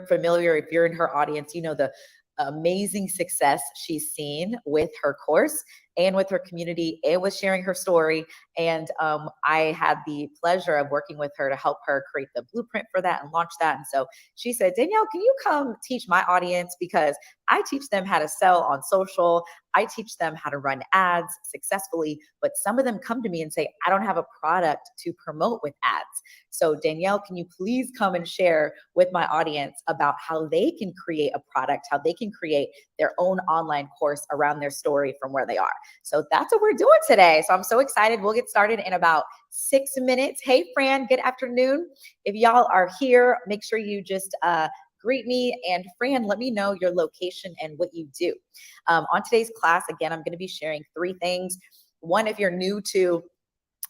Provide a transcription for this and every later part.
familiar, if you're in her audience, you know the amazing success she's seen with her course and with her community and with sharing her story. And I had the pleasure of working with her to help her create the blueprint for that and launch that. And so she said, Danielle, can you come teach my audience? Because I teach them how to sell on social. I teach them how to run ads successfully, but some of them come to me and say, I don't have a product to promote with ads. So Danielle, can you please come and share with my audience about how they can create a product, how they can create their own online course around their story from where they are. So that's what we're doing today. So I'm so excited. We'll get started in about 6 minutes. Hey, Fran, good afternoon. If y'all are here, make sure you just greet me. And Fran, let me know your location and what you do. On today's class, again, I'm going to be sharing 3 things. One, if you're new to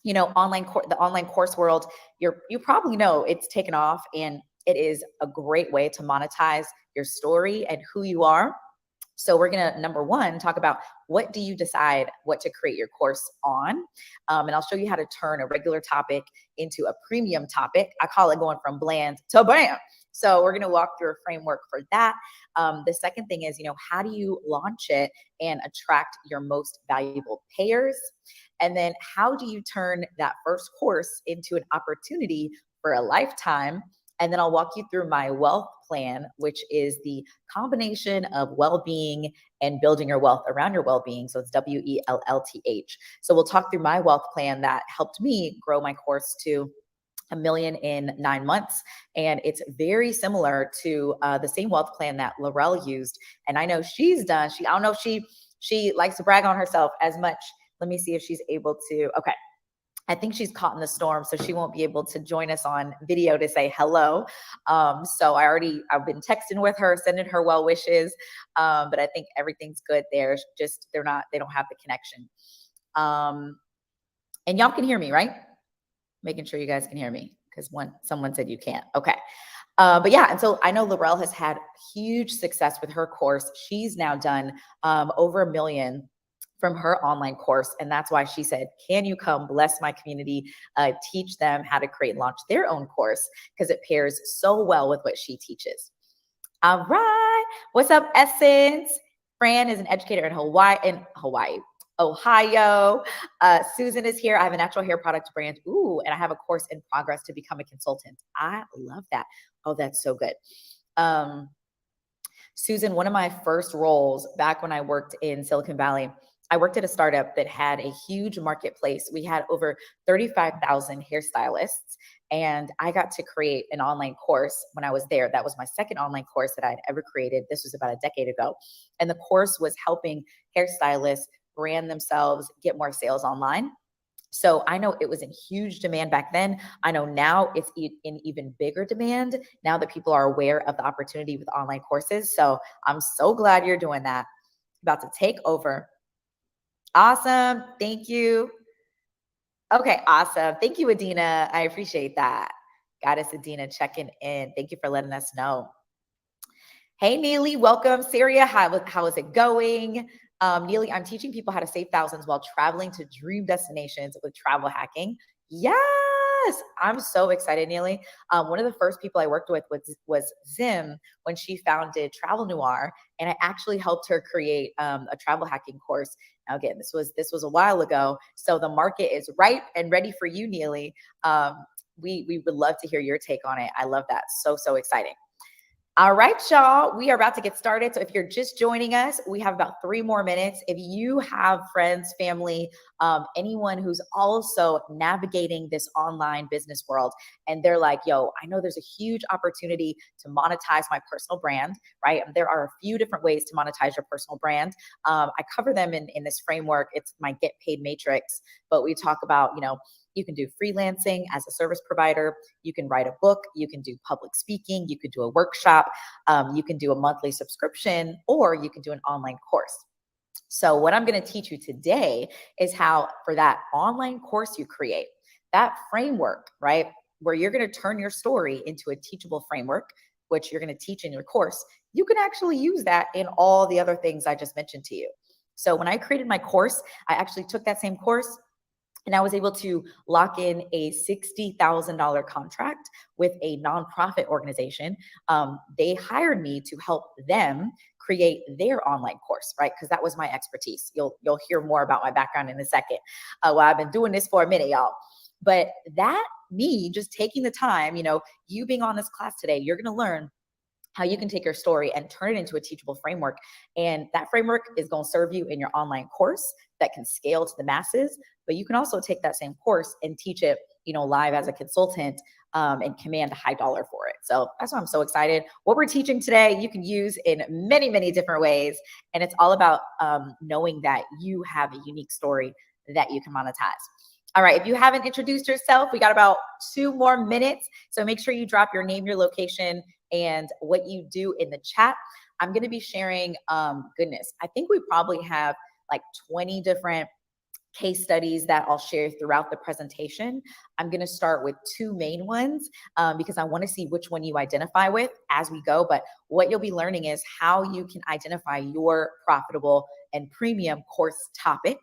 the online course world, you probably know it's taken off, and it is a great way to monetize your story and who you are. So we're going to, number 1, talk about what do you decide what to create your course on. And I'll show you how to turn a regular topic into a premium topic. I call it going from bland to bam. So we're going to walk through a framework for that. The second thing is, how do you launch it and attract your most valuable payers? And then how do you turn that first course into an opportunity for a lifetime? And then I'll walk you through my wealth plan, which is the combination of well-being and building your wealth around your well-being. So it's WELLTH. So we'll talk through my wealth plan that helped me grow my course to $1 million in 9 months. And it's very similar to the same wealth plan that Laurel used. And I know she's done. I don't know if she likes to brag on herself as much. Let me see if she's able to. Okay. I think she's caught in the storm, so she won't be able to join us on video to say hello. So I've been texting with her, sending her well wishes. But I think everything's good there. Just they don't have the connection. And y'all can hear me, right? Making sure you guys can hear me, because someone said you can't. Okay. But yeah, and so I know Laurel has had huge success with her course. She's now done over $1 million from her online course. And that's why she said, can you come bless my community, teach them how to create and launch their own course, because it pairs so well with what she teaches. All right. What's up, Essence? Fran is an educator in Ohio. Susan is here. I have a natural hair product brand. Ooh, and I have a course in progress to become a consultant. I love that. Oh, that's so good. Susan, one of my first roles back when I worked in Silicon Valley, I worked at a startup that had a huge marketplace. We had over 35,000 hairstylists, and I got to create an online course when I was there. That was my second online course that I'd ever created. This was about a decade ago. And the course was helping hairstylists brand themselves, get more sales online. So I know it was in huge demand back then. I know now it's in even bigger demand now that people are aware of the opportunity with online courses. So I'm so glad you're doing that. About to take over. Awesome. Thank you. Okay, awesome. Thank you, Adina. I appreciate that. Goddess Adina checking in. Thank you for letting us know. Hey, Neely, welcome. Syria, how is it going? Neely, I'm teaching people how to save thousands while traveling to dream destinations with travel hacking. Yes, I'm so excited, Neely. One of the first people I worked with was Zim when she founded Travel Noir, and I actually helped her create a travel hacking course. Now, again, this was a while ago, so the market is ripe and ready for you, Neely. We would love to hear your take on it. I love that. So exciting. All right, y'all, we are about to get started. So if you're just joining us, we have about 3 more minutes. If you have friends, family, anyone who's also navigating this online business world, and they're like, yo, I know there's a huge opportunity to monetize my personal brand, right? There are a few different ways to monetize your personal brand. I cover them in this framework. It's my Get Paid Matrix, but we talk about, you can do freelancing as a service provider. You can write a book. You can do public speaking. You can do a workshop. You can do a monthly subscription, or you can do an online course. So what I'm going to teach you today is how, for that online course you create, that framework, right, where you're going to turn your story into a teachable framework, which you're going to teach in your course, you can actually use that in all the other things I just mentioned to you. So when I created my course, I actually took that same course And I was able to lock in a $60,000 contract with a nonprofit organization. They hired me to help them create their online course, right? Because that was my expertise. You'll hear more about my background in a second. Well, I've been doing this for a minute, y'all. But that me just taking the time, you being on this class today, you're going to learn how you can take your story and turn it into a teachable framework. And that framework is going to serve you in your online course that can scale to the masses. But you can also take that same course and teach it, live as a consultant, and command a high dollar for it. So that's why I'm so excited. What we're teaching today, you can use in many, many different ways. And it's all about knowing that you have a unique story that you can monetize. All right, if you haven't introduced yourself, we got about 2 more minutes. So make sure you drop your name, your location, and what you do in the chat. I'm going to be sharing, goodness, I think we probably have like 20 different case studies that I'll share throughout the presentation. I'm going to start with 2 main ones because I want to see which one you identify with as we go. But what you'll be learning is how you can identify your profitable and premium course topic.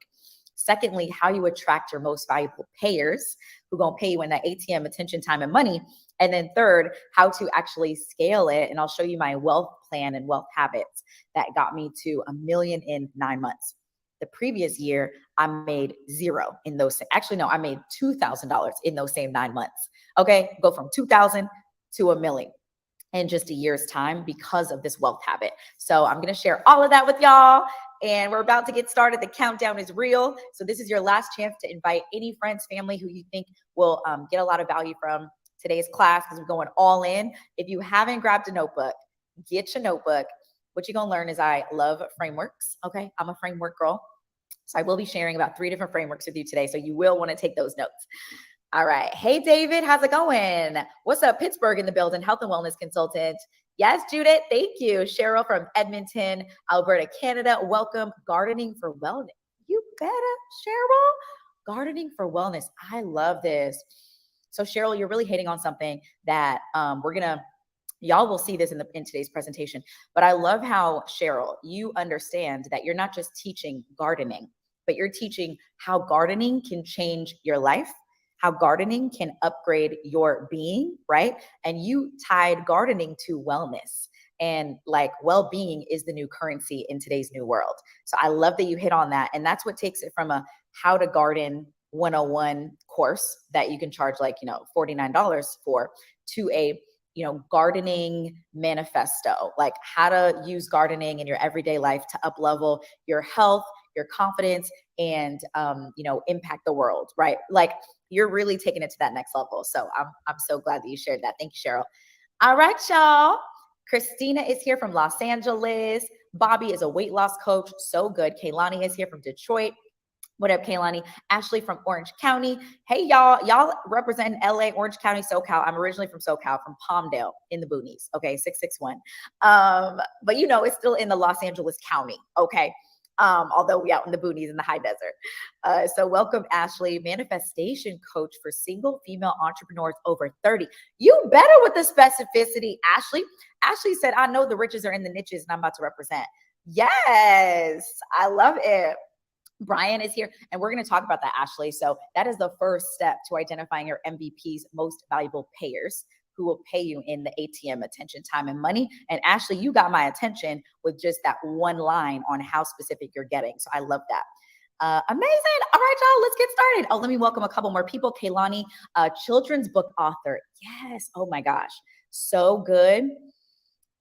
Secondly, how you attract your most valuable payers who are going to pay you in that ATM attention, time, and money. And then third, how to actually scale it. And I'll show you my wealth plan and wealth habits that got me to $1 million in 9 months. The previous year, I made zero in those. Actually, no, I made $2,000 in those same 9 months. Okay, go from 2,000 to $1 million in just a year's time because of this wealth habit. So I'm going to share all of that with y'all. And we're about to get started. The countdown is real. So this is your last chance to invite any friends, family who you think will get a lot of value from today's class because we're going all in. If you haven't grabbed a notebook, get your notebook. What you're going to learn is I love frameworks. Okay, I'm a framework girl. So I will be sharing about 3 different frameworks with you today. So you will want to take those notes. All right. Hey, David, how's it going? What's up? Pittsburgh in the building, health and wellness consultant. Yes, Judith, thank you. Cheryl from Edmonton, Alberta, Canada. Welcome. Gardening for wellness. You better, Cheryl. Gardening for wellness. I love this. So Cheryl, you're really hitting on something that y'all will see this in today's presentation. But I love how, Cheryl, you understand that you're not just teaching gardening, but you're teaching how gardening can change your life, how gardening can upgrade your being, right? And you tied gardening to wellness. And like well-being is the new currency in today's new world. So I love that you hit on that. And that's what takes it from a how to garden 101 course that you can charge like, $49 for to a gardening manifesto, like how to use gardening in your everyday life to up-level your health, your confidence, and impact the world, right? Like you're really taking it to that next level. So I'm so glad that you shared that. Thank you, Cheryl. All right, y'all. Christina is here from Los Angeles. Bobby is a weight loss coach. So good. Kaylani is here from Detroit. What up, Kaylani? Ashley from Orange County. Hey, y'all represent LA, Orange County, SoCal. I'm originally from SoCal, from Palmdale in the boonies. Okay, 661. But it's still in the Los Angeles County. Okay. Although we out in the boonies in the high desert. So welcome, Ashley, manifestation coach for single female entrepreneurs over 30. You better with the specificity, Ashley. Ashley said, I know the riches are in the niches and I'm about to represent. Yes, I love it. Brian is here, and we're going to talk about that, Ashley. So that is the first step to identifying your MVP's most valuable payers who will pay you in the ATM attention, time, and money. And Ashley, you got my attention with just that one line on how specific you're getting. So I love that. Amazing. All right, y'all, let's get started. Oh, let me welcome a couple more people. Kaylani, children's book author. Yes. Oh my gosh. So good.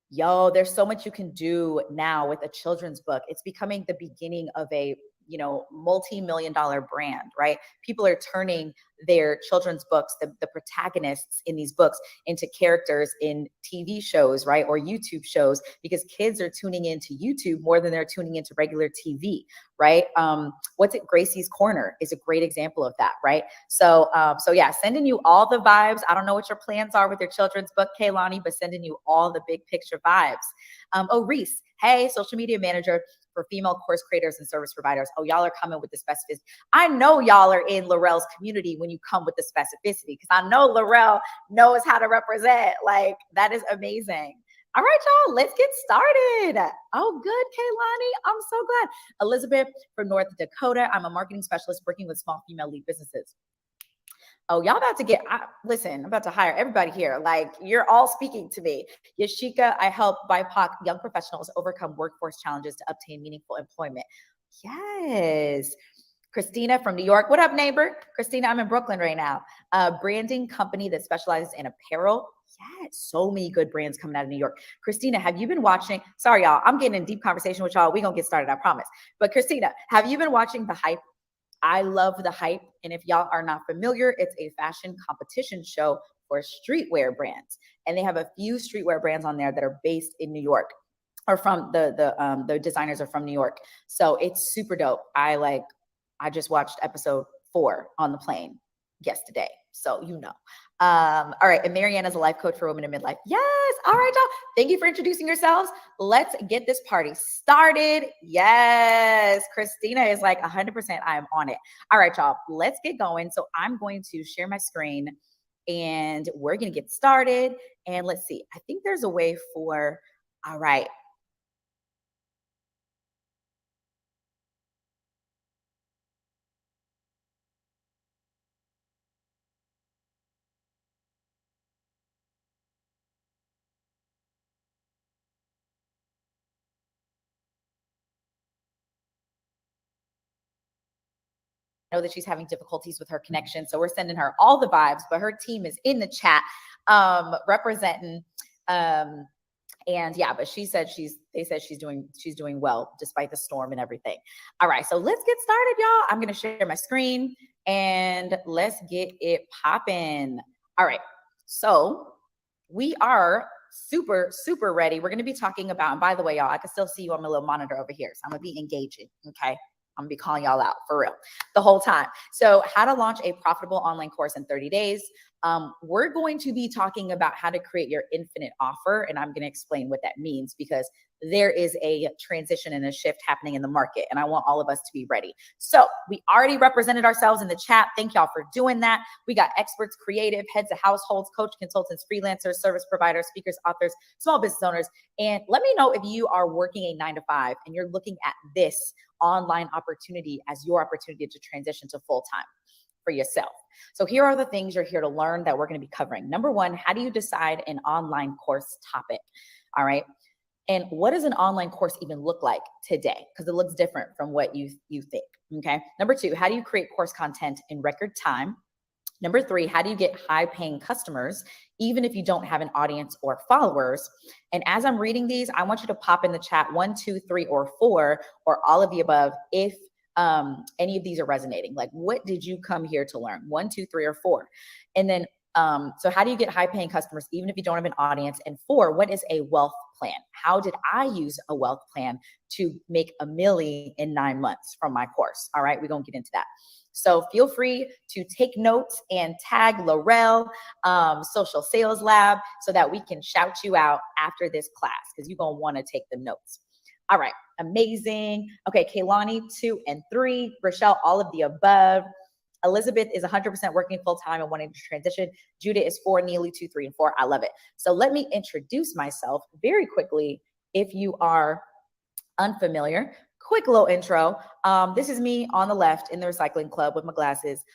Yo, there's so much you can do now with a children's book. It's becoming the beginning of a multi-million-dollar brand, right? People are turning their children's books, the protagonists in these books, into characters in TV shows, right? Or YouTube shows, because kids are tuning into YouTube more than they're tuning into regular TV, right? What's it? Gracie's Corner is a great example of that, right? So yeah, sending you all the vibes. I don't know what your plans are with your children's book, Kaylani, but sending you all the big picture vibes. Reese, hey, social media manager for female course creators and service providers. Oh, y'all are coming with the specificity. I know y'all are in Laurel's community when you come with the specificity, because I know Laurel knows how to represent. Like, that is amazing. All right, y'all, let's get started. Oh, good, Kaylani. I'm so glad. Elizabeth from North Dakota. I'm a marketing specialist working with small female lead businesses. Oh, y'all about to get, listen, I'm about to hire everybody here. Like, you're all speaking to me. Yashika, I help BIPOC young professionals overcome workforce challenges to obtain meaningful employment. Yes. Christina from New York. What up, neighbor? Christina, I'm in Brooklyn right now. Branding company that specializes in apparel. Yes, so many good brands coming out of New York. Christina, have you been watching? Sorry, y'all. I'm getting in deep conversation with y'all. We're going to get started, I promise. But Christina, have you been watching The Hype? I love The Hype. And if y'all are not familiar, it's a fashion competition show for streetwear brands. And they have a few streetwear brands on there that are based in New York, or from the designers are from New York. So it's super dope. I just watched episode 4 on the plane yesterday. So, you know. All right. And Marianne is a life coach for women in midlife. Yes. All right, y'all. Thank you for introducing yourselves. Let's get this party started. Yes. Christina is like 100%. I am on it. All right, y'all. Let's get going. So I'm going to share my screen and we're going to get started. And let's see. I think there's a way for, all right. Know that she's having difficulties with her connection, so we're sending her all the vibes, but her team is in the chat representing and yeah, but they said she's doing well despite the storm and everything. All right, so let's get started, y'all. I'm gonna share my screen and let's get it popping. All right, so we are super ready. We're gonna be talking about, and by the way, y'all, I can still see you on my little monitor over here, so I'm gonna be engaging, okay? I'm gonna be calling y'all out for real the whole time. So how to launch a profitable online course in 30 days. We're going to be talking about how to create your infinite offer. And I'm going to explain what that means because there is a transition and a shift happening in the market. And I want all of us to be ready. So we already represented ourselves in the chat. Thank y'all for doing that. We got experts, creative, heads of households, coach, consultants, freelancers, service providers, speakers, authors, small business owners. And let me know if you are working a 9-to-5 and you're looking at this online opportunity as your opportunity to transition to full-time for yourself. So here are the things you're here to learn that we're going to be covering. Number 1, how do you decide an online course topic? All right. And what does an online course even look like today? Because it looks different from what you think. Okay. Number 2, how do you create course content in record time? Number 3, how do you get high paying customers, even if you don't have an audience or followers? And as I'm reading these, I want you to pop in the chat 1, 2, 3, or 4, or all of the above if any of these are resonating. Like, what did you come here to learn? 1, 2, 3, or 4. And then, so how do you get high paying customers, even if you don't have an audience? And 4, what is a wealth plan? How did I use a wealth plan to make $1 million in 9 months from my course? All right, we're going to get into that. So feel free to take notes and tag Laurel, Social Sales Lab, so that we can shout you out after this class because you're going to want to take the notes. All right, amazing. Okay, Kaylani, 2 and 3. Rochelle, all of the above. Elizabeth is 100% working full-time and wanting to transition. Judah is 4, Neely 2, 3, and 4. I love it. So let me introduce myself very quickly if you are unfamiliar. Quick little intro. This is me on the left in the recycling club with my glasses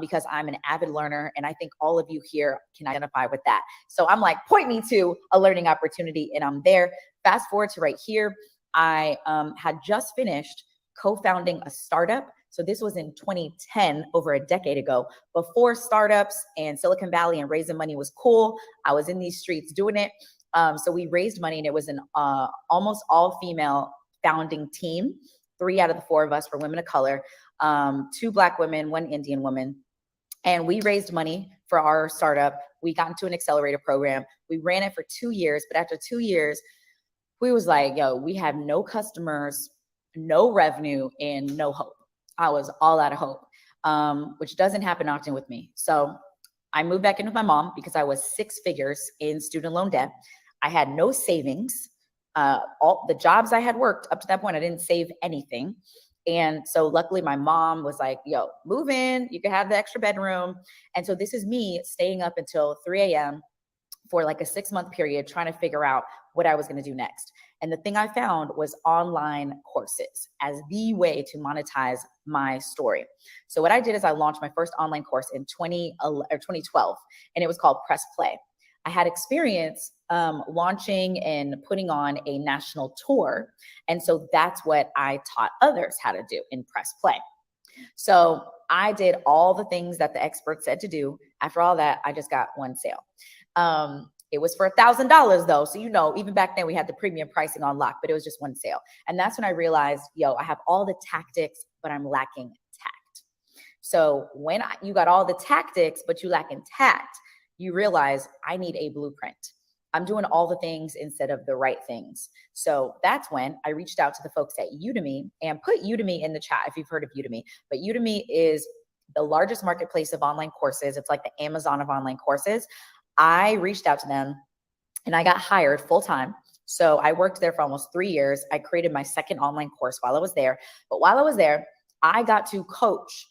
because I'm an avid learner and I think all of you here can identify with that. So I'm like, point me to a learning opportunity and I'm there. Fast forward to right here. I had just finished co-founding a startup. So this was in 2010, over a decade ago, before startups and Silicon Valley and raising money was cool. I was in these streets doing it. So we raised money and it was an almost all female founding team. 3 out of the 4 of us were women of color, 2 Black women, 1 Indian woman. And we raised money for our startup. We got into an accelerator program. We ran it for 2 years, but after 2 years, we was like, yo, we have no customers, no revenue, and no hope. I was all out of hope, which doesn't happen often with me. So I moved back in with my mom because I was 6 figures in student loan debt. I had no savings. All the jobs I had worked up to that point, I didn't save anything. And so luckily my mom was like, yo, move in, you can have the extra bedroom. And so this is me staying up until 3 a.m. for like a 6-month period, trying to figure out what I was going to do next. And the thing I found was online courses as the way to monetize my story. So what I did is I launched my first online course in 2012, and it was called Press Play. I had experience launching and putting on a national tour. And so that's what I taught others how to do in Press Play. So I did all the things that the experts said to do. After all that, I just got one sale. It was for $1,000 though. So, even back then we had the premium pricing on lock, but it was just one sale. And that's when I realized, I have all the tactics, but I'm lacking tact. So when you got all the tactics, but you lack in tact, you realize I need a blueprint. I'm doing all the things instead of the right things. So that's when I reached out to the folks at Udemy and put Udemy in the chat if you've heard of Udemy. But Udemy is the largest marketplace of online courses. It's like the Amazon of online courses. I reached out to them and I got hired full time. So I worked there for almost 3 years. I created my second online course while I was there. But while I was there, I got to coach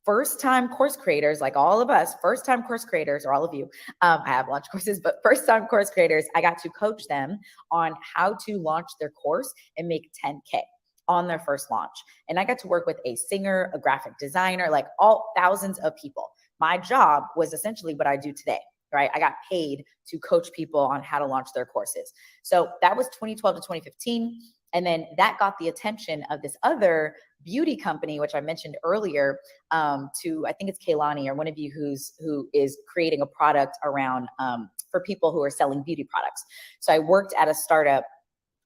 first-time course creators, like all of us, first-time course creators, or all of you. I have launched courses, but first-time course creators, I got to coach them on how to launch their course and make 10K on their first launch. And I got to work with a singer, a graphic designer, like all thousands of people. My job was essentially what I do today, right? I got paid to coach people on how to launch their courses. So that was 2012 to 2015. And then that got the attention of this other beauty company, which I mentioned earlier, to, I think it's Kaylani or one of you who is creating a product around for people who are selling beauty products. So I worked at a startup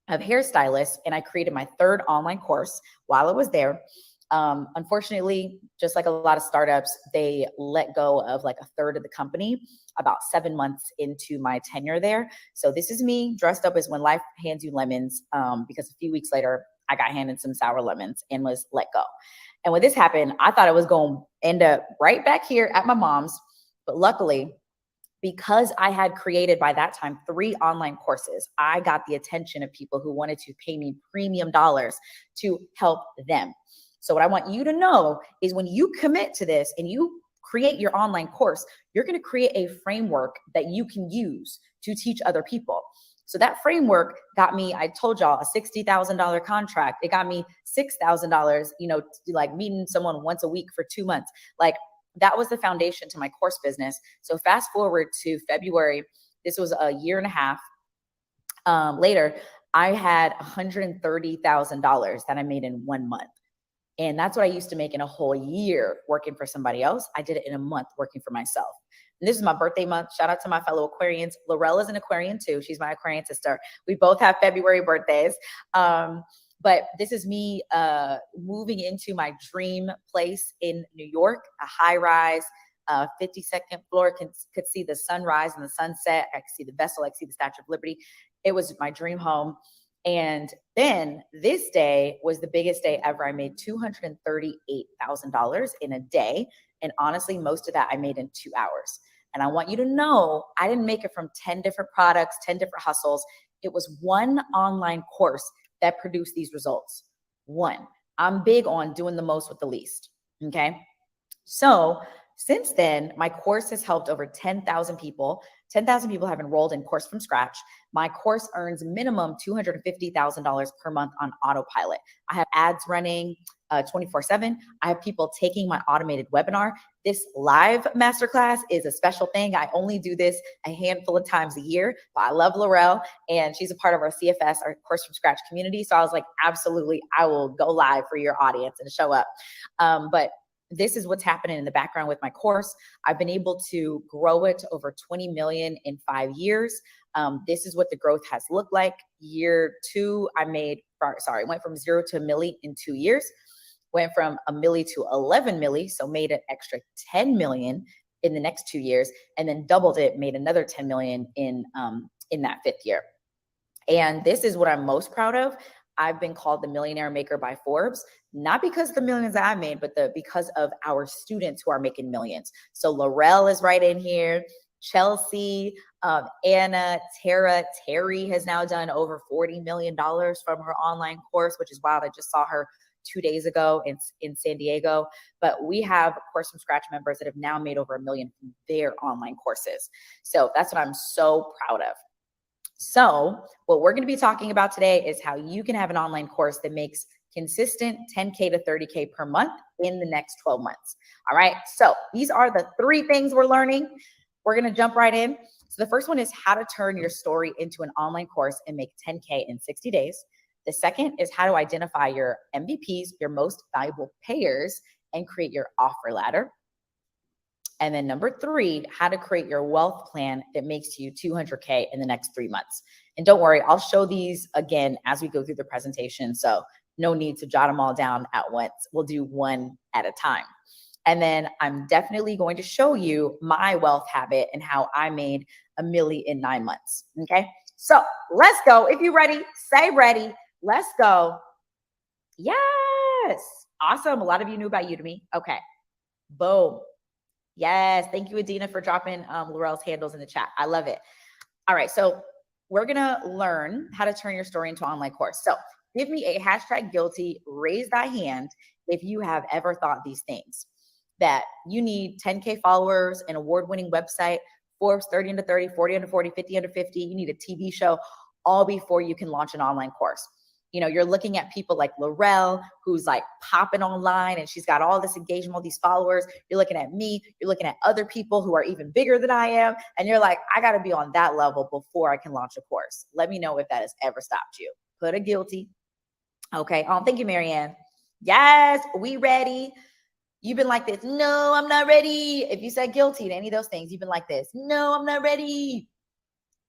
of hairstylists and I created my third online course while I was there. Unfortunately, just like a lot of startups, they let go of like a third of the company about 7 months into my tenure there. So this is me dressed up as when life hands you lemons, because a few weeks later, I got handed some sour lemons and was let go. And when this happened, I thought I was going to end up right back here at my mom's. But luckily, because I had created by that time 3 online courses, I got the attention of people who wanted to pay me premium dollars to help them. So what I want you to know is when you commit to this and you create your online course, you're going to create a framework that you can use to teach other people. So that framework got me, I told y'all, a $60,000 contract. It got me $6,000, like meeting someone once a week for 2 months. Like that was the foundation to my course business. So fast forward to February, this was a year and a half later, I had $130,000 that I made in 1 month. And that's what I used to make in a whole year working for somebody else. I did it in a month working for myself. And this is my birthday month. Shout out to my fellow Aquarians. Laurel is an Aquarian too. She's my Aquarian sister. We both have February birthdays. But this is me moving into my dream place in New York, a high rise, 52nd floor, could see the sunrise and the sunset. I could see the vessel, I could see the Statue of Liberty. It was my dream home. And then this day was the biggest day ever. I made $238,000 in a day. And honestly, most of that I made in 2 hours. And I want you to know, I didn't make it from 10 different products, 10 different hustles. It was one online course that produced these results. One. I'm big on doing the most with the least. Okay. So since then, my course has helped over 10,000 people. 10,000 people have enrolled in Course from Scratch. My course earns minimum $250,000 per month on autopilot. I have ads running 24/7. I have people taking my automated webinar. This live masterclass is a special thing. I only do this a handful of times a year, but I love Laurel and she's a part of our CFS, our Course from Scratch community. So I was like, absolutely, I will go live for your audience and show up. But this is what's happening in the background with my course. I've been able to grow it to over 20 million in 5 years. This is what the growth has looked like. Year 2, went from 0 to a milli in 2 years. Went from a milli to 11 milli, so made an extra 10 million in the next 2 years, and then doubled it, made another 10 million in that 5th year. And this is what I'm most proud of. I've been called the millionaire maker by Forbes, not because of the millions that I made, but because of our students who are making millions. So Laurel is right in here, Chelsea, Anna, Tara. Terry has now done over $40 million from her online course, which is wild. I just saw her 2 days ago in San Diego. But we have Course from Scratch members that have now made over $1 million from their online courses. So that's what I'm so proud of. So what we're going to be talking about today is how you can have an online course that makes consistent 10K to 30K per month in the next 12 months. All right. So these are the 3 things we're learning. We're going to jump right in. So the first one is how to turn your story into an online course and make 10K in 60 days. The second is how to identify your MVPs, your most valuable payers, and create your offer ladder. And then number 3, how to create your wealth plan that makes you 200K in the next 3 months. And don't worry, I'll show these again as we go through the presentation. So no need to jot them all down at once. We'll do one at a time. And then I'm definitely going to show you my wealth habit and how I made $1 million in 9 months. Okay. So let's go. If you're ready, say ready. Let's go. Yes. Awesome. A lot of you knew about Udemy. Okay. Boom. Yes. Thank you, Adina, for dropping Laurel's handles in the chat. I love it. All right. So we're going to learn how to turn your story into an online course. So give me a #guilty, raise that hand if you have ever thought these things, that you need 10K followers, an award-winning website, Forbes 30 under 30, 40 under 40, 50 under 50. You need a TV show all before you can launch an online course. You know, you're looking at people like Laurel, who's like popping online and she's got all this engagement, all these followers. You're looking at me, you're looking at other people who are even bigger than I am. And you're like, I got to be on that level before I can launch a course. Let me know if that has ever stopped you. Put a guilty. Okay. Thank you, Marianne. Yes, we ready. You've been like this. No, I'm not ready. If you said guilty to any of those things, you've been like this. No, I'm not ready.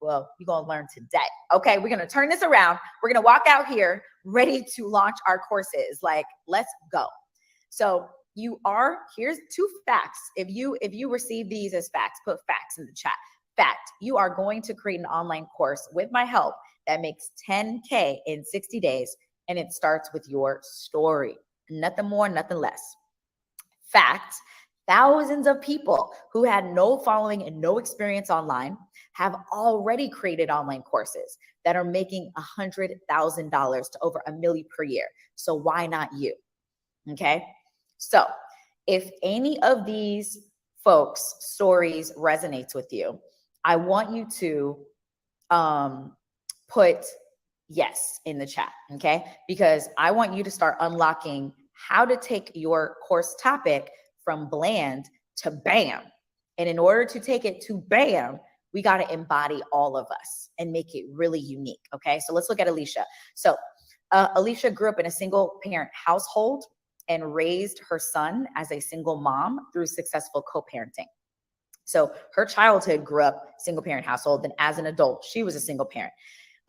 Well, you're going to learn today. Okay, we're going to turn this around. We're going to walk out here ready to launch our courses. Like, let's go. So here's 2 facts. If you receive these as facts, put facts in the chat. Fact, you are going to create an online course with my help that makes 10K in 60 days. And it starts with your story. Nothing more, nothing less. Fact, thousands of people who had no following and no experience online have already created online courses that are making $100,000 to over $1 million per year. So why not you? Okay. So if any of these folks' stories resonates with you, I want you to put yes in the chat. Okay. Because I want you to start unlocking how to take your course topic from bland to bam. And in order to take it to bam, we got to embody all of us and make it really unique. Okay. So let's look at Alicia. So Alicia grew up in a single parent household and raised her son as a single mom through successful co-parenting. So her childhood grew up single parent household. And as an adult, she was a single parent.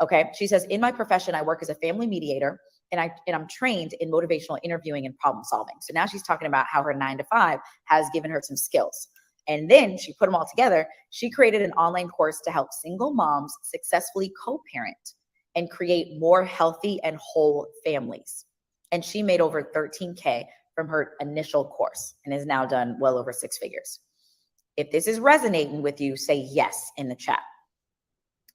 Okay. She says, in my profession, I work as a family mediator and I'm trained in motivational interviewing and problem solving. So now she's talking about how her 9 to 5 has given her some skills. And then she put them all together. She created an online course to help single moms successfully co-parent and create more healthy and whole families. And she made over 13K from her initial course and has now done well over 6 figures. If this is resonating with you, say yes in the chat.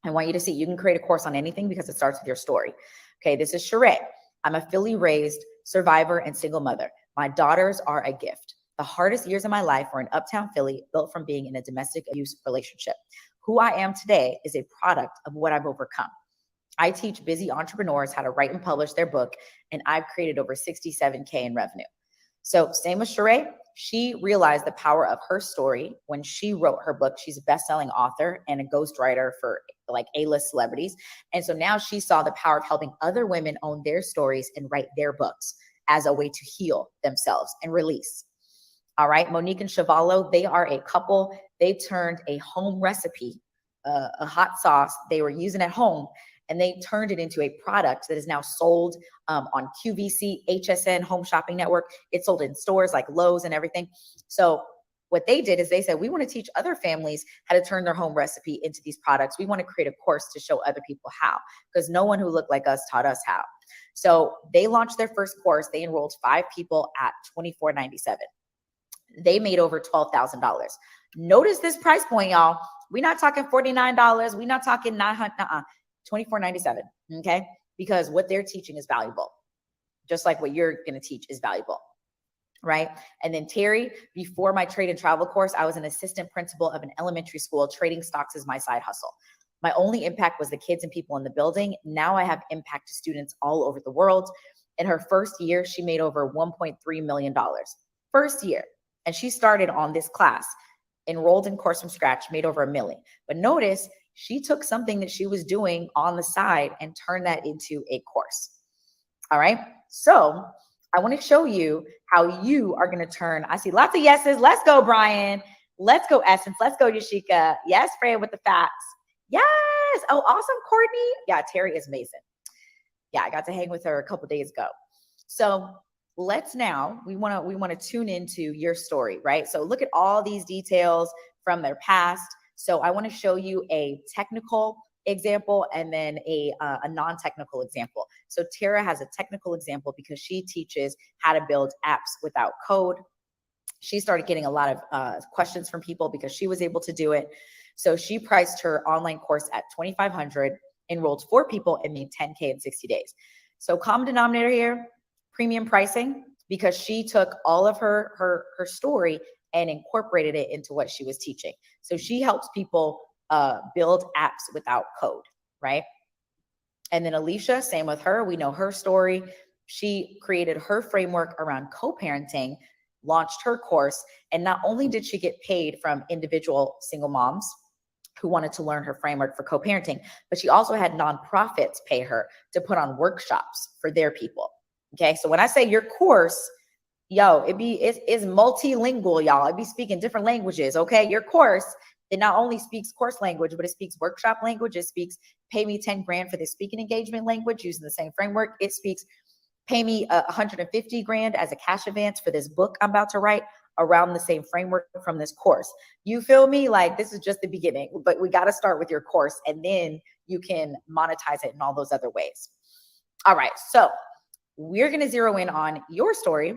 I want you to see you can create a course on anything because it starts with your story. Okay, this is Sheree. I'm a Philly raised survivor and single mother. My daughters are a gift. The hardest years of my life were in Uptown Philly, built from being in a domestic abuse relationship. Who I am today is a product of what I've overcome. I teach busy entrepreneurs how to write and publish their book, and I've created over 67K in revenue. So same with Sheree. She realized the power of her story when she wrote her book. She's a best-selling author and a ghostwriter for like A-list celebrities. And so now she saw the power of helping other women own their stories and write their books as a way to heal themselves and release. All right. Monique and Chavallo, they are a couple. They turned a home recipe, a hot sauce they were using at home, and they turned it into a product that is now sold on QVC, HSN, Home Shopping Network. It's sold in stores like Lowe's and everything. So what they did is they said, we want to teach other families how to turn their home recipe into these products. We want to create a course to show other people how, because no one who looked like us taught us how. So they launched their first course. They enrolled 5 people at $24.97. They made over $12,000. Notice this price point, y'all. We're not talking $49. We're not talking $900. $24.97. Okay. Because what they're teaching is valuable. Just like what you're going to teach is valuable. Right. And then Terry, before my trade and travel course, I was an assistant principal of an elementary school. Trading stocks is my side hustle. My only impact was the kids and people in the building. Now I have impact to students all over the world. In her first year, she made over $1.3 million. First year. And she started on this class, enrolled in course from scratch, made over $1 million. But notice she took something that she was doing on the side and turned that into a course. All right. So I want to show you how you are going to turn. I see lots of yeses. Let's go, Brian. Let's go, Essence. Let's go, Yashika. Yes, Freya with the facts. Yes. Oh, awesome, Courtney. Yeah, Terry is amazing. Yeah, I got to hang with her a couple days ago. So let's now, we want to tune into your story, right? So look at all these details from their past. So I want to show you a technical example and then a non-technical example. So Tara has a technical example because she teaches how to build apps without code. She started getting a lot of questions from people because she was able to do it. So she priced her online course at $2,500, enrolled 4 people, and made $10K in 60 days. So common denominator here, premium pricing, because she took all of her story and incorporated it into what she was teaching. So she helps people build apps without code, right? And then Alicia, same with her. We know her story. She created her framework around co-parenting, launched her course, and not only did she get paid from individual single moms who wanted to learn her framework for co-parenting, but she also had nonprofits pay her to put on workshops for their people. Okay, so when I say your course, it's multilingual, y'all. It be speaking different languages. Okay, your course, it not only speaks course language, but it speaks workshop language. It speaks pay me 10 grand for the speaking engagement language using the same framework. It speaks pay me 150 grand as a cash advance for this book I'm about to write around the same framework from this course. You feel me? Like this is just the beginning, but we got to start with your course and then you can monetize it in all those other ways. All right, so we're going to zero in on your story,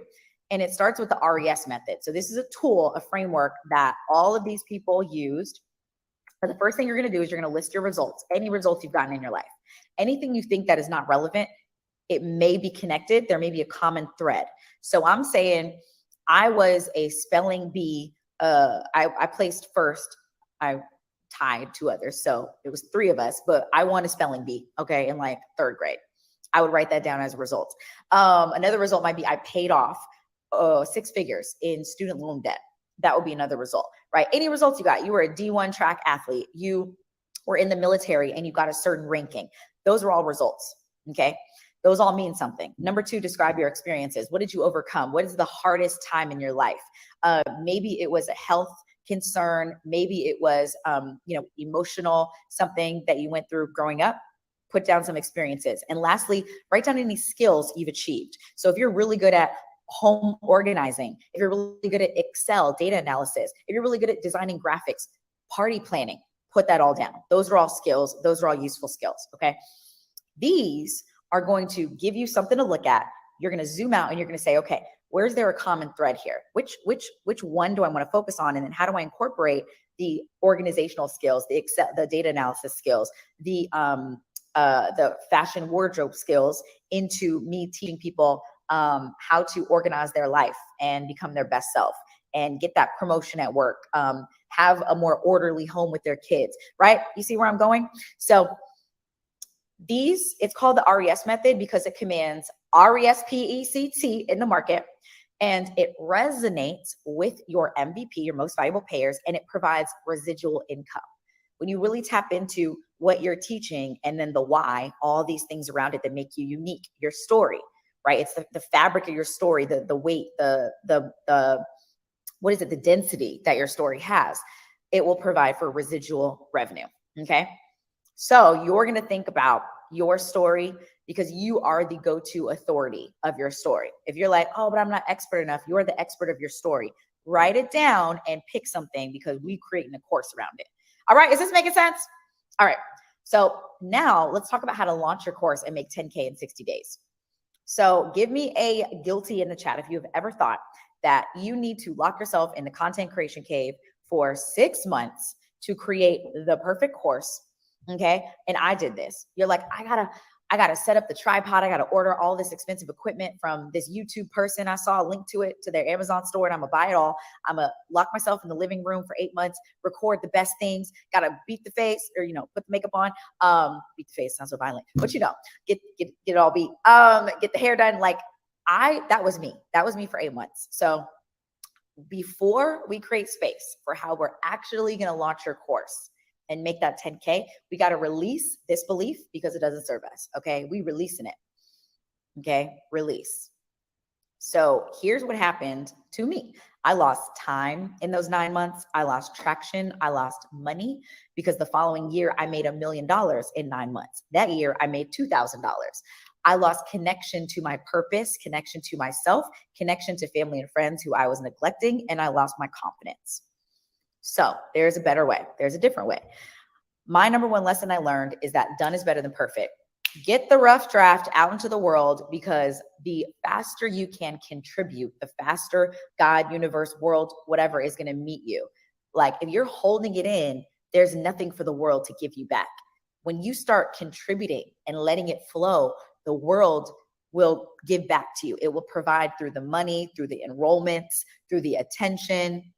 and it starts with the RES method. So this is a tool, a framework that all of these people used. But the first thing you're going to do is you're going to list your results, any results you've gotten in your life. Anything you think that is not relevant, it may be connected. There may be a common thread. So I'm saying I was a spelling bee. I placed first. I tied 2 others. So it was 3 of us, but I won a spelling bee, okay, in like 3rd grade. I would write that down as a result. Another result might be I paid off 6 figures in student loan debt. That would be another result, right? Any results you got, you were a D1 track athlete, you were in the military and you got a certain ranking. Those are all results, okay? Those all mean something. Number 2, describe your experiences. What did you overcome? What is the hardest time in your life? Maybe it was a health concern. Maybe it was, emotional, something that you went through growing up. Put down some experiences. And lastly, write down any skills you've achieved. So if you're really good at home organizing, if you're really good at Excel, data analysis, if you're really good at designing graphics, party planning, put that all down. Those are all skills. Those are all useful skills, okay? These are going to give you something to look at. You're going to zoom out and you're going to say, okay, where's there a common thread here? Which one do I want to focus on? And then how do I incorporate the organizational skills, the Excel, the data analysis skills, the fashion wardrobe skills into me teaching people how to organize their life and become their best self and get that promotion at work, have a more orderly home with their kids, right? You see where I'm going? So it's called the RES method because it commands RESPECT in the market, and it resonates with your MVP, your most valuable payers, and it provides residual income. When you really tap into what you're teaching and then the why, all these things around it that make you unique, your story, right? It's the fabric of your story, the weight, the density that your story has. It will provide for residual revenue, okay? So you're going to think about your story because you are the go-to authority of your story. If you're like, oh, but I'm not expert enough, you're the expert of your story. Write it down and pick something because we're creating a course around it. All right, is this making sense? All right, so now let's talk about how to launch your course and make 10K in 60 days. So give me a guilty in the chat if you've ever thought that you need to lock yourself in the content creation cave for 6 months to create the perfect course, okay? And I did this. You're like, I got to set up the tripod. I got to order all this expensive equipment from this YouTube person. I saw a link to it, to their Amazon store, and I'm going to buy it all. I'm going to lock myself in the living room for 8 months, record the best things, got to beat the face or, put the makeup on. Beat the face sounds so violent, but get it all beat, get the hair done. Like that was me. That was me for 8 months. So before we create space for how we're actually going to launch your course and make that 10K, we got to release this belief because it doesn't serve us. Okay. We releasing it. Okay. Release. So here's what happened to me. I lost time in those 9 months. I lost traction. I lost money because the following year I made $1 million in 9 months. That year I made $2,000. I lost connection to my purpose, connection to myself, connection to family and friends who I was neglecting, and I lost my confidence. So there's a better way. There's a different way. My number one lesson I learned is that done is better than perfect. Get the rough draft out into the world, because the faster you can contribute, the faster God, universe, world, whatever is going to meet you. Like if you're holding it in, there's nothing for the world to give you back. When you start contributing and letting it flow, the world will give back to you. It will provide through the money, through the enrollments, through the attention,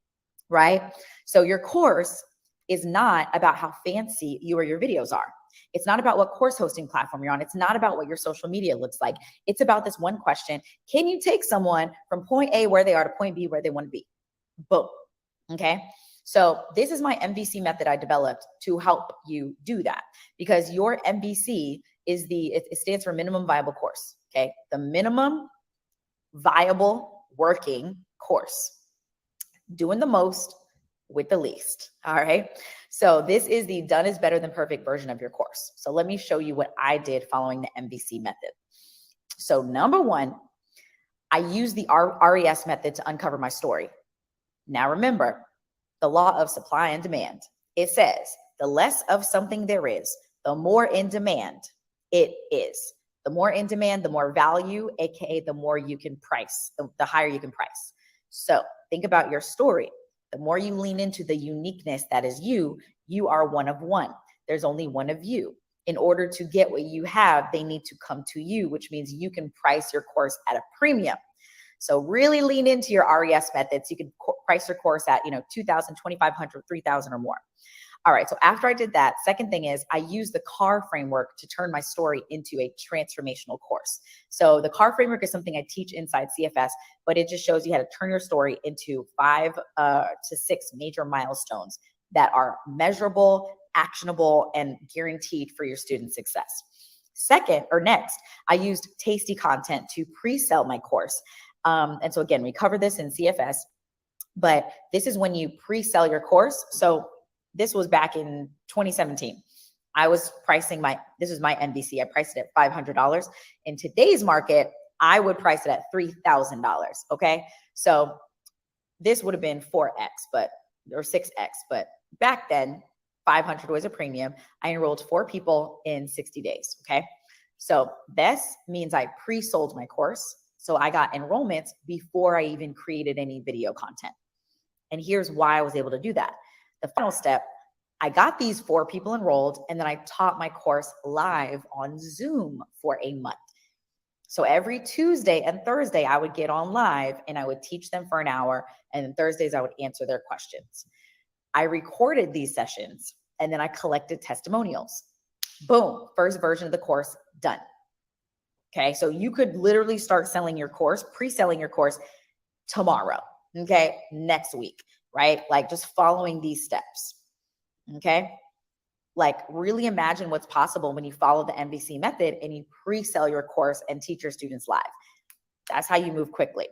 right? So your course is not about how fancy you or your videos are. It's not about what course hosting platform you're on. It's not about what your social media looks like. It's about this one question. Can you take someone from point A where they are to point B where they want to be? Boom. Okay. So this is my MVC method I developed to help you do that, because your MVC is it stands for minimum viable course. Okay. The minimum viable working course. Doing the most with the least. All right. So this is the done is better than perfect version of your course. So let me show you what I did following the MVC method. So number one, I used the RES method to uncover my story. Now remember the law of supply and demand. It says the less of something there is, the more in demand it is. The more in demand, the more value, aka the more you can price, the higher you can price. So think about your story. The more you lean into the uniqueness that is you are one of one. There's only one of you. In order to get what you have, they need to come to you, which means you can price your course at a premium. So really lean into your RES methods. You can price your course at, $2,000, $2,500, $3,000 or more. All right. So after I did that, second thing is I used the CAR framework to turn my story into a transformational course. So the CAR framework is something I teach inside CFS, but it just shows you how to turn your story into 5 to 6 major milestones that are measurable, actionable, and guaranteed for your student success. Next, I used tasty content to pre-sell my course. And so again, we covered this in CFS, but this is when you pre-sell your course. So this was back in 2017. I was pricing this was my MVC. I priced it at $500. In today's market, I would price it at $3,000. Okay. So this would have been 4X, or 6X, but back then 500 was a premium. I enrolled 4 people in 60 days. Okay. So this means I pre-sold my course. So I got enrollments before I even created any video content. And here's why I was able to do that. The final step, I got these 4 people enrolled, and then I taught my course live on Zoom for a month. So every Tuesday and Thursday, I would get on live and I would teach them for an hour. And then Thursdays, I would answer their questions. I recorded these sessions and then I collected testimonials. Boom, first version of the course done. Okay, so you could literally start selling your course, pre-selling your course tomorrow. Okay, next week. Right? Like just following these steps. Okay. Like really imagine what's possible when you follow the MVC method and you pre-sell your course and teach your students live. That's how you move quickly.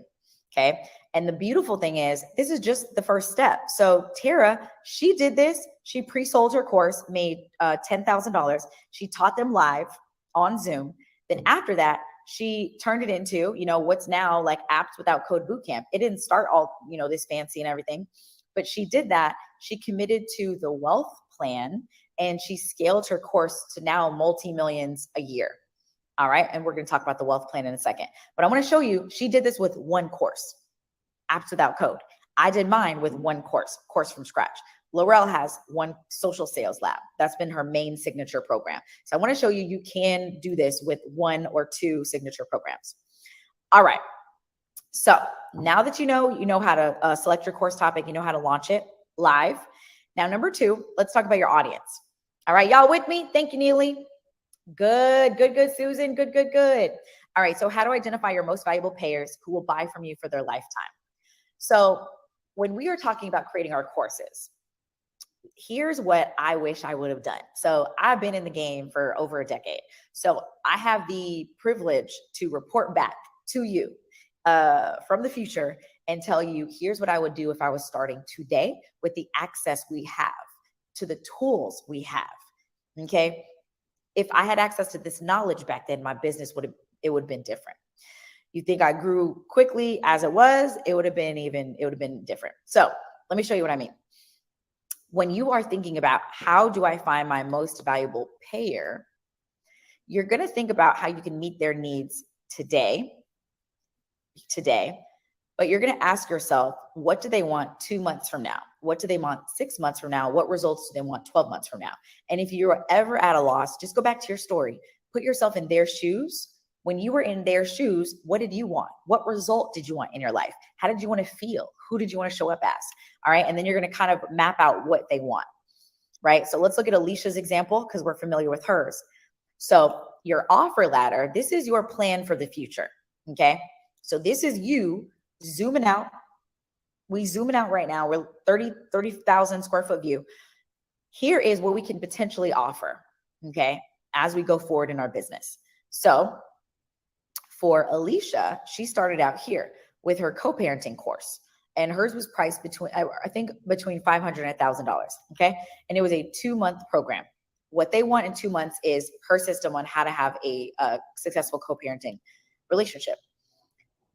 Okay. And the beautiful thing is this is just the first step. So Tara, she did this. She pre-sold her course, made $10,000. She taught them live on Zoom. Then after that, she turned it into, what's now like Apps Without Code Bootcamp. It didn't start all, this fancy and everything, but she did that. She committed to the wealth plan and she scaled her course to now multi-millions a year. All right. And we're going to talk about the wealth plan in a second, but I want to show you, she did this with one course, Apps Without Code. I did mine with one course from scratch. Laurel has one social sales lab. That's been her main signature program. So I want to show you, you can do this with 1 or 2 signature programs. All right. So now that you know how to select your course topic, you know how to launch it live. Now, number 2, let's talk about your audience. All right, y'all with me? Thank you, Neely. Good, Susan. Good. All right, so how to identify your most valuable payers who will buy from you for their lifetime. So when we are talking about creating our courses, here's what I wish I would have done. So I've been in the game for over a decade. So I have the privilege to report back to you from the future and tell you, here's what I would do if I was starting today with the access we have to the tools we have. Okay. If I had access to this knowledge back then, my business would have been different. You think I grew quickly as it was, it would have been different. So let me show you what I mean. When you are thinking about how do I find my most valuable payer, you're going to think about how you can meet their needs today, but you're going to ask yourself, what do they want 2 months from now? What do they want 6 months from now? What results do they want 12 months from now? And if you're ever at a loss, just go back to your story. Put yourself in their shoes. When you were in their shoes, what did you want? What result did you want in your life? How did you want to feel? Who did you want to show up as? All right. And then you're going to kind of map out what they want. Right. So let's look at Alicia's example because we're familiar with hers. So your offer ladder, this is your plan for the future. Okay. So this is you zooming out. We zooming out right now. We're 30,000 square foot view. Here is what we can potentially offer. Okay. As we go forward in our business. So for Alicia, she started out here with her co-parenting course, and hers was priced between $500 and $1,000. Okay. And it was a 2-month program. What they want in 2 months is her system on how to have a successful co-parenting relationship.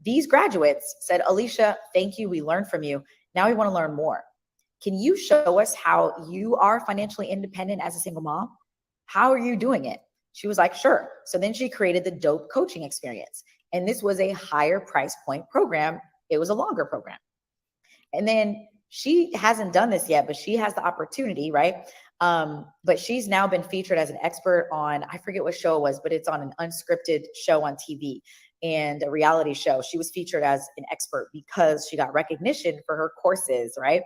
These graduates said, Alicia, thank you. We learned from you. Now we want to learn more. Can you show us how you are financially independent as a single mom? How are you doing it? She was like, sure. So then she created the Dope coaching experience. And this was a higher price point program. It was a longer program. And then she hasn't done this yet, but she has the opportunity, right? But she's now been featured as an expert on, I forget what show it was, but it's on an unscripted show on TV and a reality show. She was featured as an expert because she got recognition for her courses, right?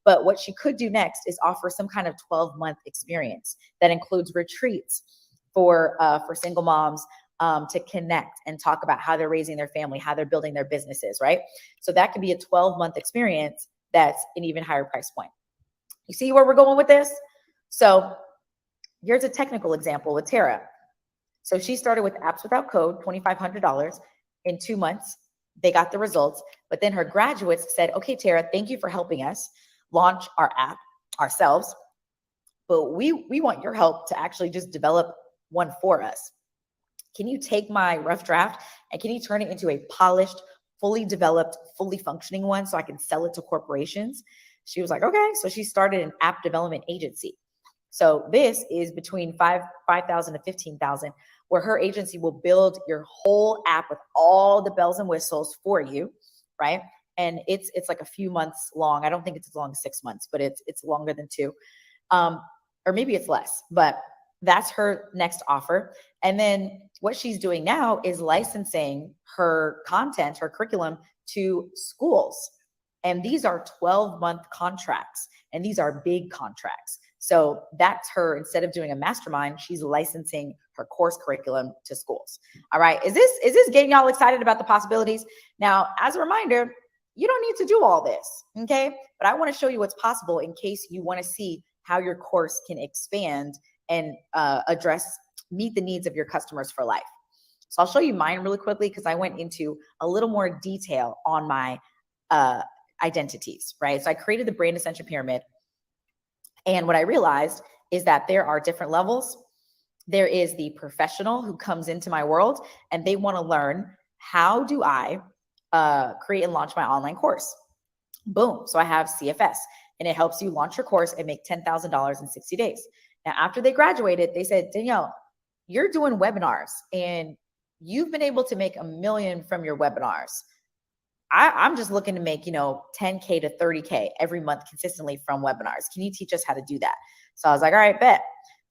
But what she could do next is offer some kind of 12-month experience that includes retreats for single moms to connect and talk about how they're raising their family, how they're building their businesses, right? So that could be a 12-month experience that's an even higher price point. You see where we're going with this? So here's a technical example with Tara. So she started with Apps Without Code, $2,500 in 2 months. They got the results, but then her graduates said, okay, Tara, thank you for helping us launch our app ourselves, but we want your help to actually just develop one for us. Can you take my rough draft and can you turn it into a polished, fully developed, fully functioning one so I can sell it to corporations? She was like, okay. So she started an app development agency. So this is between $5,000 to $15,000, where her agency will build your whole app with all the bells and whistles for you, right? And it's like a few months long. I don't think it's as long as 6 months, but it's longer than 2, or maybe it's less. But that's her next offer. And then what she's doing now is licensing her content, her curriculum to schools. And these are 12-month contracts, and these are big contracts. So that's her, instead of doing a mastermind, she's licensing her course curriculum to schools. All right. Is this getting y'all excited about the possibilities? Now, as a reminder, you don't need to do all this. Okay. But I want to show you what's possible in case you want to see how your course can expand and meet the needs of your customers for life. So I'll show you mine really quickly because I went into a little more detail on my identities, right? So I created the brand ascension pyramid. And what I realized is that there are different levels. There is the professional who comes into my world and they want to learn, how do I create and launch my online course? Boom. So I have CFS, and it helps you launch your course and make $10,000 in 60 days. Now, after they graduated, they said, Danielle, you're doing webinars and you've been able to make $1 million from your webinars. I'm just looking to make, 10K to 30K every month consistently from webinars. Can you teach us how to do that? So I was like, all right, bet.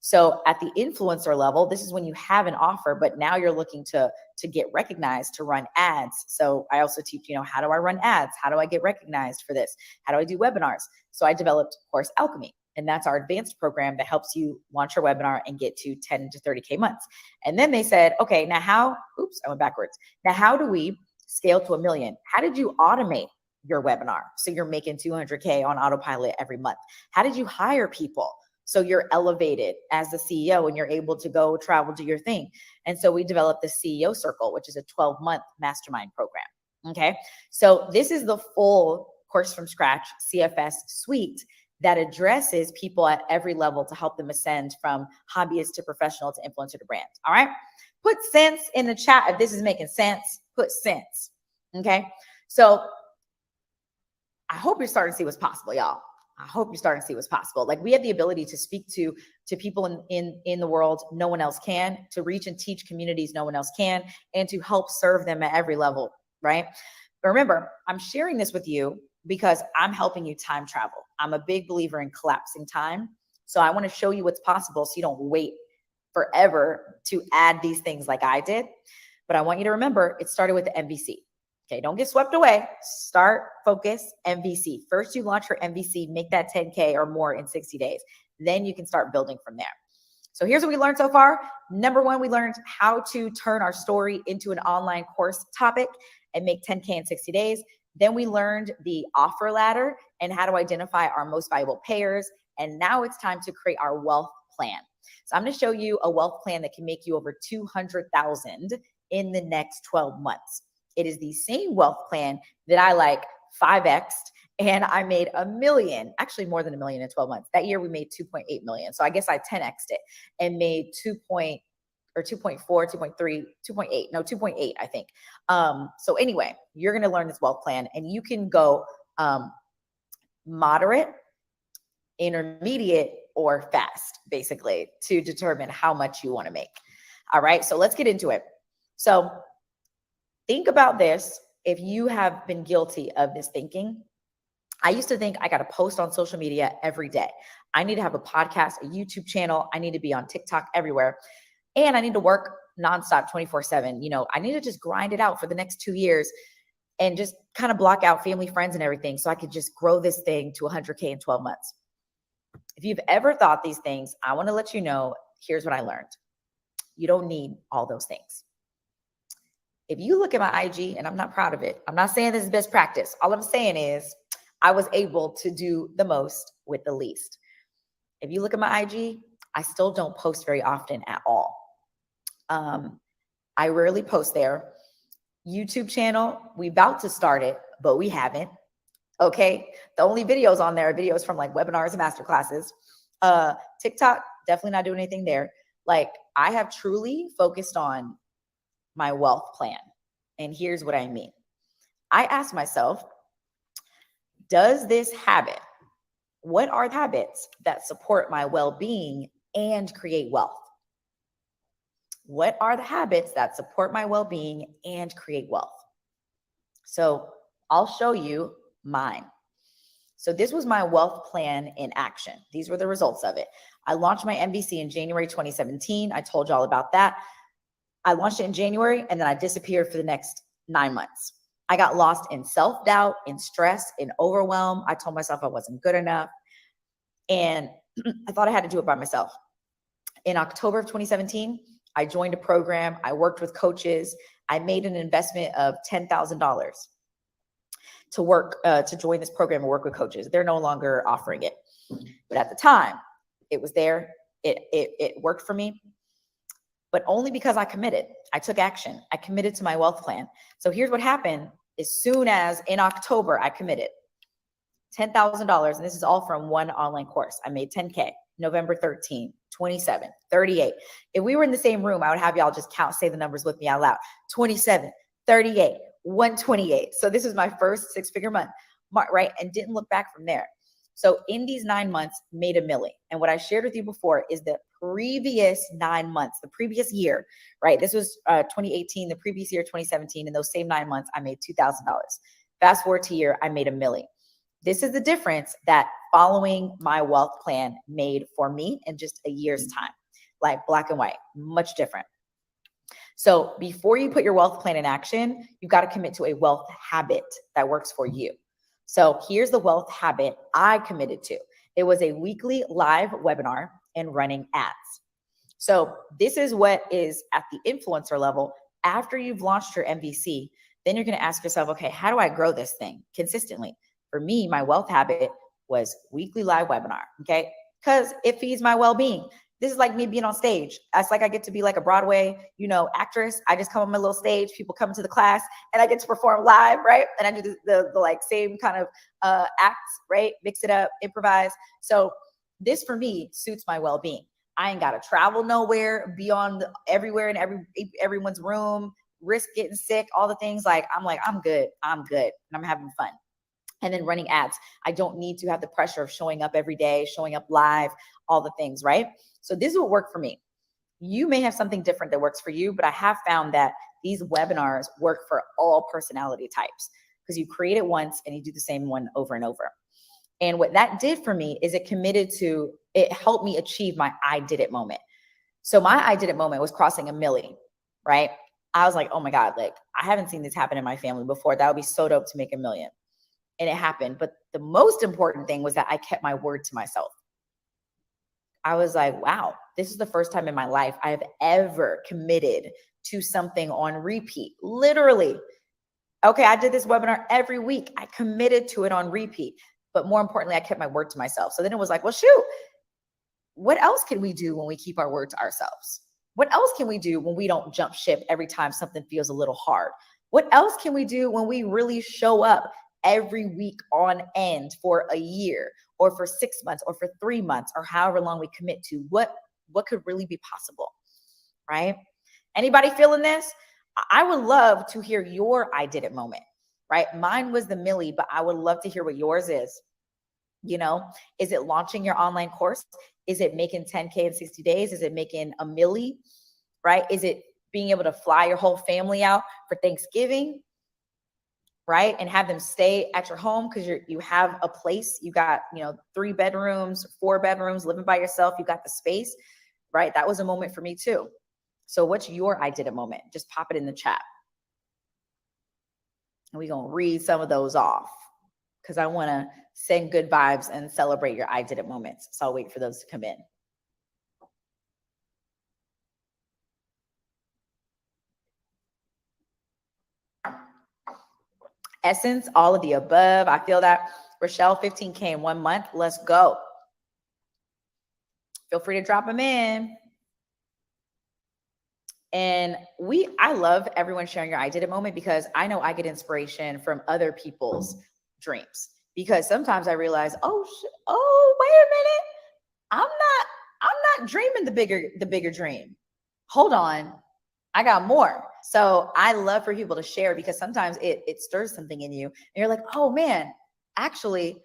So at the influencer level, this is when you have an offer, but now you're looking to get recognized, to run ads. So I also teach, how do I run ads? How do I get recognized for this? How do I do webinars? So I developed Course Alchemy, and that's our advanced program that helps you launch your webinar and get to 10 to 30K months. And then they said, okay, now I went backwards. Now, how do we scale to 1 million? How did you automate your webinar so you're making 200K on autopilot every month? How did you hire people so you're elevated as the CEO and you're able to go travel, do your thing? And so we developed the CEO Circle, which is a 12-month mastermind program. Okay. So this is the full Course from Scratch CFS suite that addresses people at every level to help them ascend from hobbyist to professional to influencer to brand. All right. Put sense in the chat if this is making sense. Put sense. Okay. So I hope you're starting to see what's possible, y'all. I hope you're starting to see what's possible. Like, we have the ability to speak to people in the world no one else can, to reach and teach communities no one else can, and to help serve them at every level, right? But remember, I'm sharing this with you because I'm helping you time travel. I'm a big believer in collapsing time. So I want to show you what's possible so you don't wait forever to add these things like I did. But I want you to remember, it started with the MVC. Okay, don't get swept away. Start, focus, MVC. First, you launch your MVC, make that 10K or more in 60 days. Then you can start building from there. So here's what we learned so far. Number one, we learned how to turn our story into an online course topic and make 10K in 60 days. Then we learned the offer ladder and how to identify our most valuable payers. And now it's time to create our wealth plan. So I'm going to show you a wealth plan that can make you over $200,000 in the next 12 months. It is the same wealth plan that I 5x'd, and I made $1 million, actually more than $1 million in 12 months. That year we made 2.8 million. So I guess I 10x'd it and made 2.4, 2.3, 2.8, no, 2.8, I think. So anyway, you're going to learn this wealth plan, and you can go moderate, intermediate, or fast, basically, to determine how much you want to make. All right, so let's get into it. So think about this. If you have been guilty of this thinking, I used to think I got to post on social media every day. I need to have a podcast, a YouTube channel. I need to be on TikTok everywhere. And I need to work nonstop 24/7. I need to just grind it out for the next 2 years and just kind of block out family, friends, and everything so I could just grow this thing to 100K in 12 months. If you've ever thought these things, I want to let you know, here's what I learned. You don't need all those things. If you look at my IG, and I'm not proud of it, I'm not saying this is best practice. All I'm saying is I was able to do the most with the least. If you look at my IG, I still don't post very often at all. I rarely post there. YouTube channel, we about to start it, but we haven't. Okay. The only videos on there are videos from webinars and masterclasses. TikTok, definitely not doing anything there. I have truly focused on my wealth plan. And here's what I mean. I asked myself, does this habit, what are the habits that support my well-being and create wealth? What are the habits that support my well-being and create wealth? So I'll show you mine. So this was my wealth plan in action. These were the results of it. I launched my MVC in January 2017. I told you all about that. I launched it in January, and then I disappeared for the next 9 months. I got lost in self-doubt, in stress, in overwhelm. I told myself I wasn't good enough. And I thought I had to do it by myself. In October of 2017, I joined a program. I worked with coaches. I made an investment of $10,000 to work, to join this program and work with coaches. They're no longer offering it. But at the time, it was there. It worked for me. But only because I committed. I took action. I committed to my wealth plan. So here's what happened. As soon as in October, I committed $10,000. And this is all from one online course. I made 10K, November 13, 27, 38. If we were in the same room, I would have y'all just say the numbers with me out loud. 27, 38, 128. So this is my first 6-figure month, right? And didn't look back from there. So in these 9 months, made $1 million. And what I shared with you before is the previous 9 months, the previous year, right? This was 2018, the previous year, 2017. In those same 9 months, I made $2,000. Fast forward to a year, I made $1 million. This is the difference that following my wealth plan made for me in just a year's time, like black and white, much different. So before you put your wealth plan in action, you've got to commit to a wealth habit that works for you. So here's the wealth habit I committed to. It was a weekly live webinar and running ads. So this is what is at the influencer level. After you've launched your MVC, then you're going to ask yourself, okay, how do I grow this thing consistently? For me, my wealth habit was weekly live webinar, okay? Because it feeds my well-being. This is like me being on stage. It's like I get to be like a Broadway, actress. I just come on my little stage, people come to the class, and I get to perform live, right? And I do the like same kind of acts, right? Mix it up, improvise. So this for me suits my well-being. I ain't got to travel nowhere, be on everywhere in everyone's room, risk getting sick, all the things. I'm good, and I'm having fun. And then running ads. I don't need to have the pressure of showing up every day, showing up live, all the things, right? So this is what worked for me. You may have something different that works for you, but I have found that these webinars work for all personality types because you create it once and you do the same one over and over. And what that did for me is it helped me achieve my I did it moment. So my I did it moment was crossing $1 million, right? I was like, oh my God, like I haven't seen this happen in my family before. That would be so dope to make $1 million. And it happened. But the most important thing was that I kept my word to myself. I was like, wow, this is the first time in my life I have ever committed to something on repeat. Literally. Okay, I did this webinar every week. I committed to it on repeat. But more importantly, I kept my word to myself. So then it was like, well, shoot, what else can we do when we keep our word to ourselves? What else can we do when we don't jump ship every time something feels a little hard? What else can we do when we really show up every week on end for a year or for 6 months or for 3 months or however long we commit to? What could really be possible, right? Anybody feeling this? I would love to hear your I did it moment, right? Mine was the milli, but I would love to hear what yours is. Is it launching your online course? Is it making 10K in 60 days? Is it making $1 million, right? Is it being able to fly your whole family out for Thanksgiving, right? And have them stay at your home because you have a place. You got, 3 bedrooms, 4 bedrooms, living by yourself. You got the space, right? That was a moment for me too. So what's your I did it moment? Just pop it in the chat. And we're going to read some of those off because I want to send good vibes and celebrate your I did it moments. So I'll wait for those to come in. Essence, all of the above. I feel that. Rochelle, 15K in 1 month. Let's go. Feel free to drop them in. And I love everyone sharing your I did it moment because I know I get inspiration from other people's dreams. Because sometimes I realize, oh, wait a minute. I'm not dreaming the bigger dream. Hold on. I got more. So I love for people to share because sometimes it stirs something in you and you're like, oh man, actually,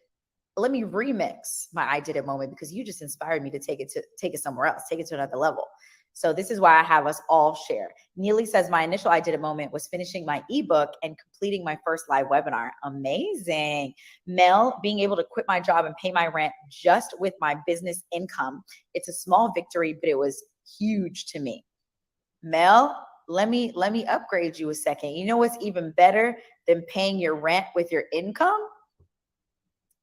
let me remix my I did it moment because you just inspired me to take it somewhere else, take it to another level. So this is why I have us all share. Neely says, my initial I did it moment was finishing my ebook and completing my first live webinar. Amazing. Mel, being able to quit my job and pay my rent just with my business income. It's a small victory, but it was huge to me. Mel, let me upgrade you a second. You know what's even better than paying your rent with your income?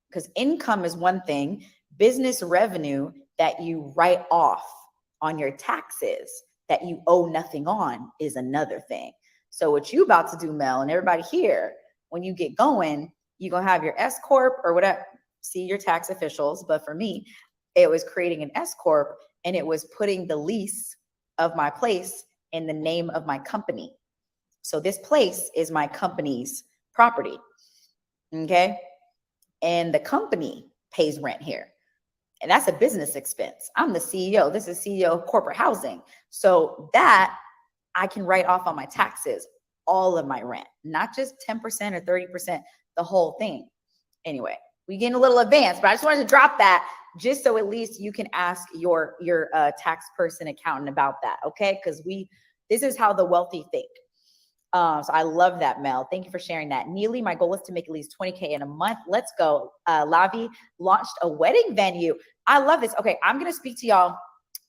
Because income is one thing. Business revenue that you write off on your taxes that you owe nothing on is another thing. So what you about to do, Mel, and everybody here, when you get going, you're going to have your S Corp or whatever. See your tax officials. But for me, it was creating an S Corp and it was putting the lease of my place in the name of my company. So this place is my company's property. Okay. And the company pays rent here. And that's a business expense. I'm the CEO. This is CEO of corporate housing. So that I can write off on my taxes, all of my rent, not just 10% or 30%, the whole thing. Anyway, we getting a little advanced, but I just wanted to drop that just so at least you can ask your tax person accountant about that. Okay. Because this is how the wealthy think. So I love that, Mel. Thank you for sharing that. Neely, my goal is to make at least 20K in a month. Let's go. Lavi launched a wedding venue. I love this. Okay, I'm going to speak to y'all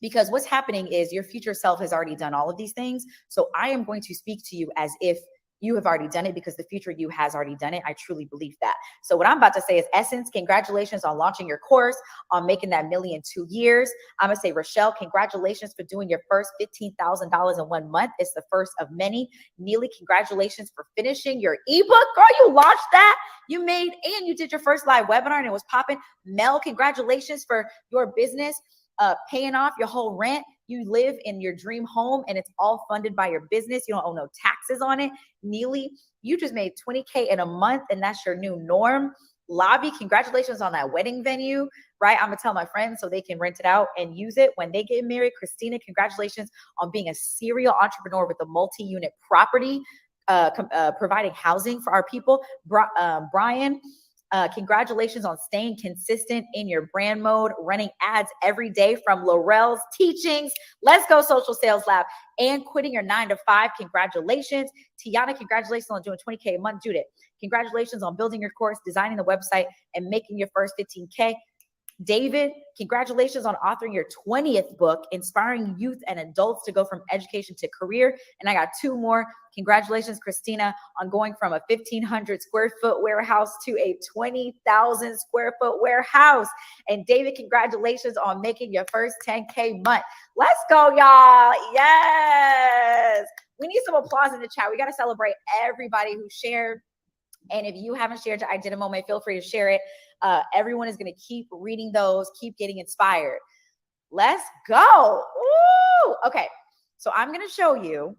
because what's happening is your future self has already done all of these things. So I am going to speak to you as if you have already done it because the future you has already done it. I truly believe that. So what I'm about to say is, Essence, congratulations on launching your course, on making that million in 2 years. I'm going to say, Rochelle, congratulations for doing your first $15,000 in 1 month. It's the first of many. Neely, congratulations for finishing your ebook. Girl, you launched that. You made, and you did your first live webinar and it was popping. Mel, congratulations for your business paying off your whole rent. You live in your dream home and it's all funded by your business. You don't owe no taxes on it. Neely, you just made 20K in a month and that's your new norm. Lavi, congratulations on that wedding venue, right? I'm gonna tell my friends so they can rent it out and use it when they get married. Christina, congratulations on being a serial entrepreneur with a multi-unit property, providing housing for our people. Brian, congratulations on staying consistent in your brand mode, running ads every day from Laurel's teachings. Let's go, Social Sales Lab. And quitting your 9-to-5. Congratulations. Tiana, congratulations on doing 20K a month. Judith, congratulations on building your course, designing the website, and making your first 15K. David, congratulations on authoring your 20th book, inspiring youth and adults to go from education to career. And I got 2 more. Congratulations, Christina, on going from a 1,500 square foot warehouse to a 20,000 square foot warehouse. And David, congratulations on making your first 10K month. Let's go, y'all. Yes. We need some applause in the chat. We got to celebrate everybody who shared. And if you haven't shared your I Did a Moment, feel free to share it. Everyone is going to keep reading those, keep getting inspired. Let's go. Woo! Okay, so I'm going to show you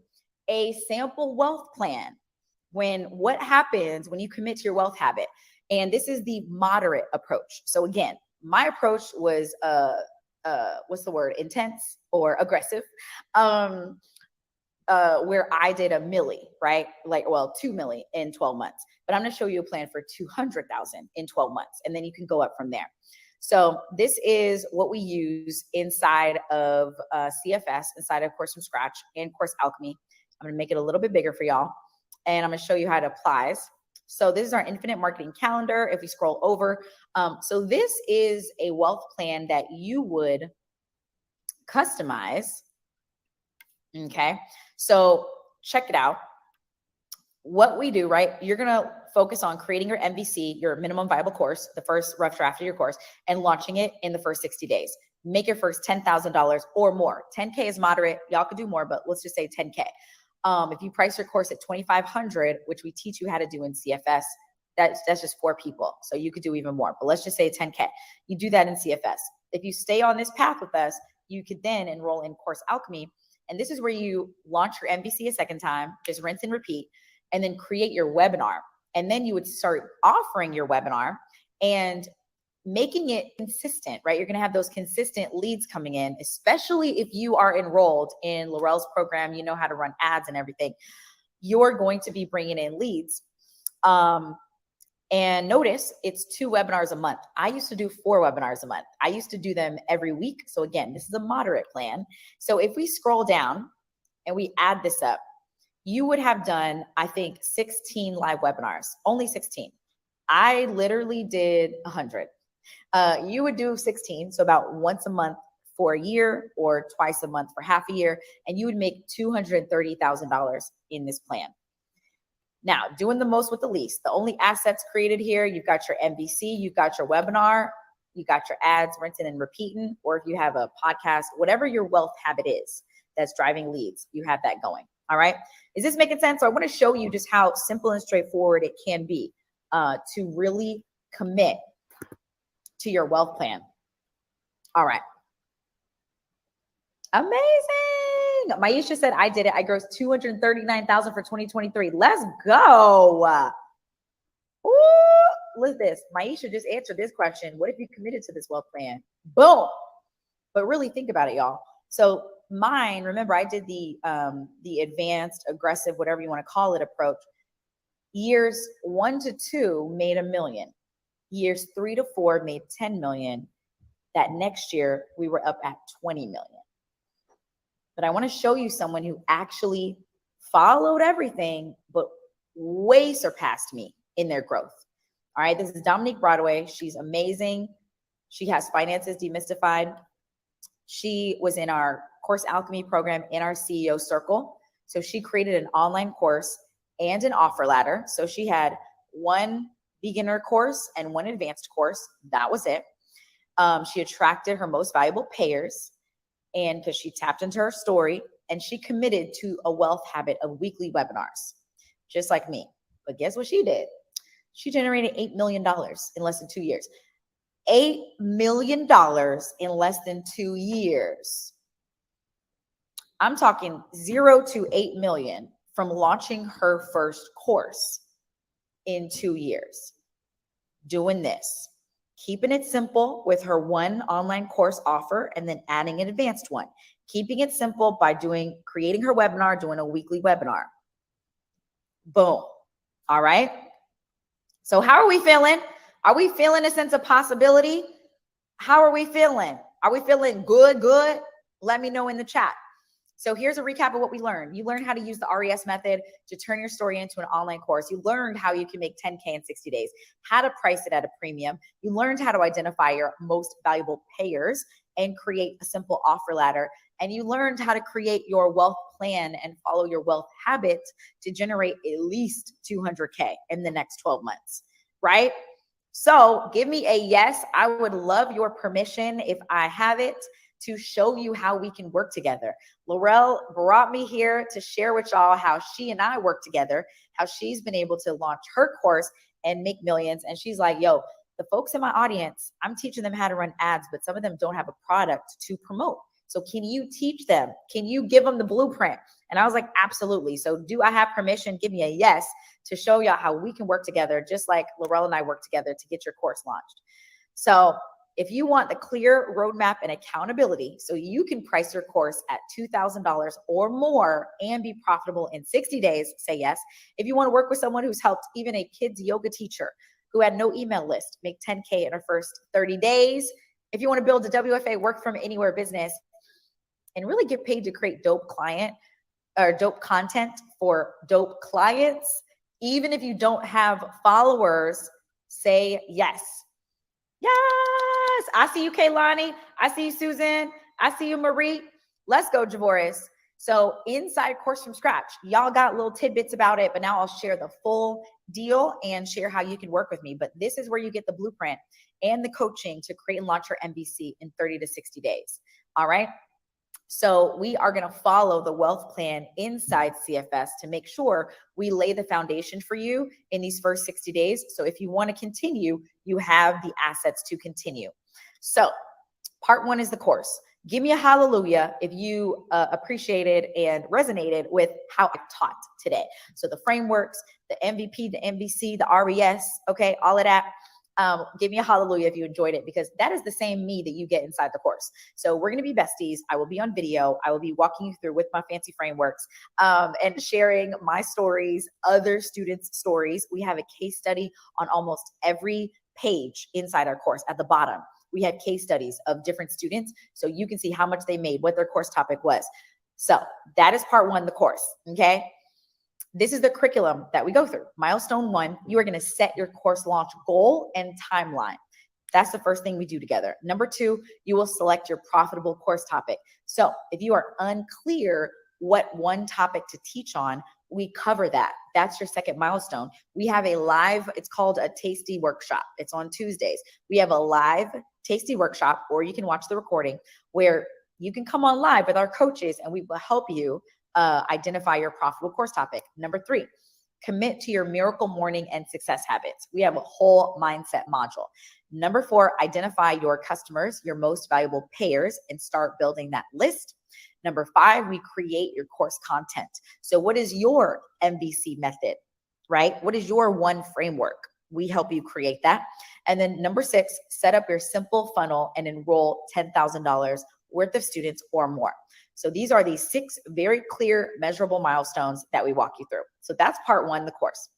a sample wealth plan what happens when you commit to your wealth habit. And this is the moderate approach. So again, my approach was, what's the word? Intense or aggressive. Where I did a milli, right? 2 milli in 12 months. But I'm going to show you a plan for 200,000 in 12 months. And then you can go up from there. So this is what we use inside of CFS, inside of Course from Scratch and Course Alchemy. I'm going to make it a little bit bigger for y'all. And I'm going to show you how it applies. So this is our infinite marketing calendar. If we scroll over, so this is a wealth plan that you would customize. Okay. So check it out. What we do, right? You're going to focus on creating your MVC, your minimum viable course, the first rough draft of your course, and launching it in the first 60 days. Make your first $10,000 or more. 10K is moderate. Y'all could do more, but let's just say 10K. If you price your course at $2,500, which we teach you how to do in CFS, that's just 4 people. So you could do even more, but let's just say 10K. You do that in CFS. If you stay on this path with us, you could then enroll in Course Alchemy. And this is where you launch your MVC a second time, just rinse and repeat, and then create your webinar. And then you would start offering your webinar and making it consistent, right? You're going to have those consistent leads coming in, especially if you are enrolled in Laurel's program, you know how to run ads and everything. You're going to be bringing in leads. And notice it's 2 webinars a month. I used to do 4 webinars a month. I used to do them every week. So again, this is a moderate plan. So if we scroll down and we add this up, you would have done, I think, 16 live webinars, only 16. I literally did 100. You would do 16, so about once a month for a year or twice a month for half a year, and you would make $230,000 in this plan. Now, doing the most with the least, the only assets created here, you've got your MVC, you've got your webinar, you got your ads, rinsing and repeating, or if you have a podcast, whatever your wealth habit is that's driving leads, you have that going. All right. Is this making sense? So I want to show you just how simple and straightforward it can be to really commit to your wealth plan. All right. Amazing. Maisha said, I did it. I grossed $239,000 for 2023. Let's go. Ooh, look at this. Maisha just answered this question. What if you committed to this wealth plan? Boom. But really think about it, y'all. So mine, remember, I did the advanced, aggressive, whatever you want to call it, approach. Years 1 to 2 made $1 million. Years 3 to 4 made 10 million. That next year we were up at 20 million. But I want to show you someone who actually followed everything, but way surpassed me in their growth. All right. This is Dominique Broadway. She's amazing. She has Finances Demystified. She was in our Course Alchemy program in our CEO circle. So she created an online course and an offer ladder. So she had one beginner course and one advanced course. That was it. She attracted her most valuable payers, and because she tapped into her story, and she committed to a wealth habit of weekly webinars, just like me. But guess what she did? She generated $8 million in less than 2 years. $8 million in less than 2 years. I'm talking 0 to 8 million from launching her first course in 2 years. Doing this, keeping it simple with her one online course offer and then adding an advanced one. Keeping it simple by creating her webinar, doing a weekly webinar. Boom. All right. So how are we feeling? Are we feeling a sense of possibility? How are we feeling? Are we feeling good? Good? Let me know in the chat. So here's a recap of what we learned. You learned how to use the RES method to turn your story into an online course. You learned how you can make 10K in 60 days, how to price it at a premium. You learned how to identify your most valuable payers and create a simple offer ladder. And you learned how to create your wealth plan and follow your wealth habits to generate at least 200K in the next 12 months, right? So give me a yes. I would love your permission, if I have it, to show you how we can work together. Laurel brought me here to share with y'all how she and I work together, how she's been able to launch her course and make millions. And she's like, yo, the folks in my audience, I'm teaching them how to run ads, but some of them don't have a product to promote. So can you teach them? Can you give them the blueprint? And I was like, absolutely. So do I have permission? Give me a yes to show y'all how we can work together, just like Laurel and I work together to get your course launched. So if you want the clear roadmap and accountability so you can price your course at $2,000 or more and be profitable in 60 days, say yes. If you want to work with someone who's helped even a kids yoga teacher who had no email list make 10K in her first 30 days. If you want to build a WFA work from anywhere business and really get paid to create dope content for dope clients, even if you don't have followers, say yes. Yes. I see you, Kaylani. I see you, Susan. I see you, Marie. Let's go, Javoris. So inside Course from Scratch, y'all got little tidbits about it, but now I'll share the full deal and share how you can work with me. But this is where you get the blueprint and the coaching to create and launch your MBC in 30 to 60 days. All right. So we are going to follow the wealth plan inside CFS to make sure we lay the foundation for you in these first 60 days. So if you want to continue, you have the assets to continue. So part one is the course. Give me a hallelujah if you appreciated and resonated with how I taught today. So the frameworks, the MVP, the MVC, the RES, okay, all of that. Give me a hallelujah if you enjoyed it, because that is the same me that you get inside the course. So we're going to be besties. I will be on video. I will be walking you through with my fancy frameworks and sharing my stories, other students' stories. We have a case study on almost every page inside our course. At the bottom, we had case studies of different students so you can see how much they made, what their course topic was. So that is part one, the course. Okay. This is the curriculum that we go through. Milestone 1, you are going to set your course launch goal and timeline. That's the first thing we do together. Number 2, you will select your profitable course topic. So if you are unclear what one topic to teach on, we cover that. That's your second milestone. We have a live, it's called a tasty workshop. It's on Tuesdays. We have a live tasty workshop, or you can watch the recording, where you can come on live with our coaches and we will help you identify your profitable course topic. Number 3, commit to your miracle morning and success habits. We have a whole mindset module. Number 4, identify your customers, your most valuable payers, and start building that list. Number 5, we create your course content. So what is your MVC method, right? What is your one framework? We help you create that. And then number 6, set up your simple funnel and enroll $10,000 worth of students or more. So these are the 6 very clear, measurable milestones that we walk you through. So that's part 1, the course.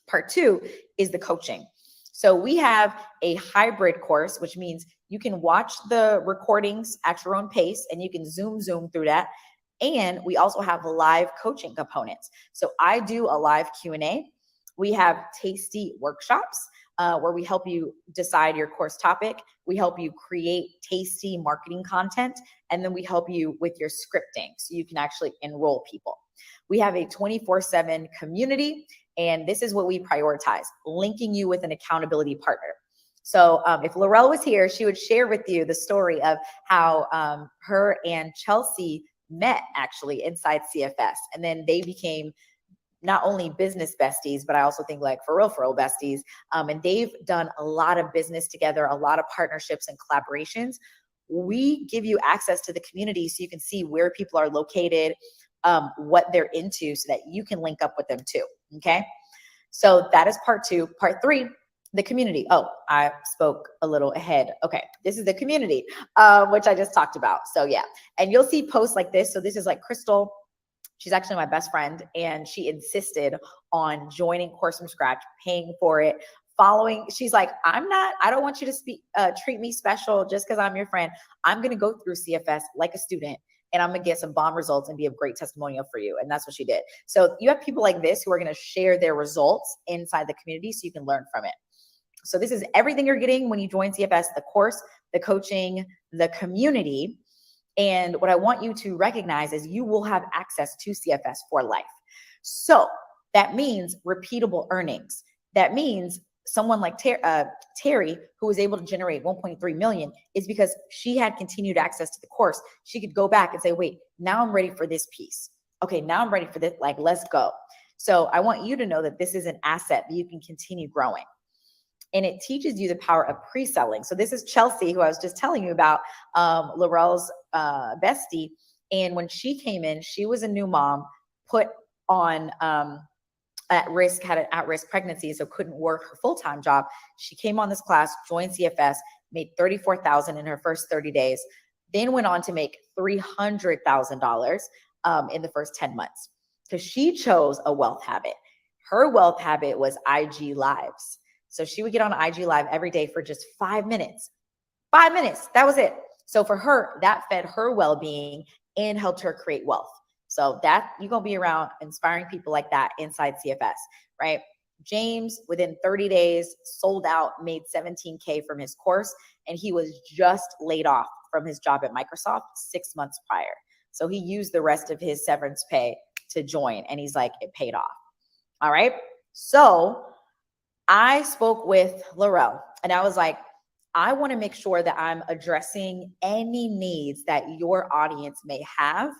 Part 2 is the coaching. So we have a hybrid course, which means you can watch the recordings at your own pace and you can zoom through that. And we also have live coaching components. So I do a live Q&A. We have tasty workshops where we help you decide your course topic. We help you create tasty marketing content. And then we help you with your scripting so you can actually enroll people. We have a 24/7 community, and this is what we prioritize, linking you with an accountability partner. So if Laurel was here, she would share with you the story of how her and Chelsea met actually inside CFS. And then they became not only business besties, but I also think like for real besties. And they've done a lot of business together, a lot of partnerships and collaborations. We give you access to the community so you can see where people are located, what they're into, so that you can link up with them too. Okay. So that is part 2. Part 3, the community. Oh, I spoke a little ahead. Okay. This is the community, which I just talked about. So yeah. And you'll see posts like this. So this is like Crystal. She's actually my best friend, and she insisted on joining Course from Scratch, paying for it, following. She's like, I don't want you to treat me special just because I'm your friend. I'm going to go through CFS like a student, and I'm going to get some bomb results and be a great testimonial for you. And that's what she did. So you have people like this who are going to share their results inside the community so you can learn from it. So this is everything you're getting when you join CFS: the course, the coaching, the community. And what I want you to recognize is you will have access to CFS for life. So that means repeatable earnings. That means someone like Terry, who was able to generate 1.3 million, is because she had continued access to the course. She could go back and say, wait, now I'm ready for this piece. Okay, now I'm ready for this. Like, let's go. So I want you to know that this is an asset that you can continue growing. And it teaches you the power of pre-selling. So this is Chelsea, who I was just telling you about, Laurel's bestie. And when she came in, she was a new mom, put on at risk, had an at-risk pregnancy, so couldn't work her full-time job. She came on this class, joined CFS, made $34,000 in her first 30 days, then went on to make $300,000 in the first 10 months. Because she chose a wealth habit. Her wealth habit was IG Lives. So she would get on IG Live every day for just 5 minutes. 5 minutes, that was it. So for her, that fed her well-being and helped her create wealth. So that you're going to be around inspiring people like that inside CFS, right? James, within 30 days, sold out, made $17K from his course, and he was just laid off from his job at Microsoft 6 months prior. So he used the rest of his severance pay to join, and he's like, it paid off. All right. So I spoke with Laurel, and I was like, I want to make sure that I'm addressing any needs that your audience may have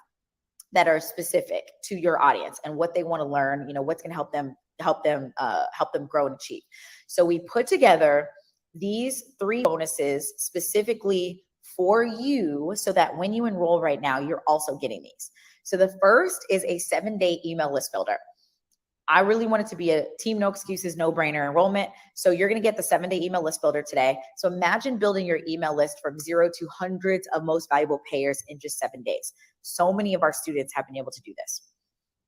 that are specific to your audience and what they want to learn, what's going to help them grow and achieve. So we put together these 3 bonuses specifically for you so that when you enroll right now, you're also getting these. So the first is a 7-day email list builder. I really want it to be a team, no excuses, no brainer enrollment. So you're going to get the 7-day email list builder today. So imagine building your email list from 0 to hundreds of most valuable payers in just 7 days. So many of our students have been able to do this.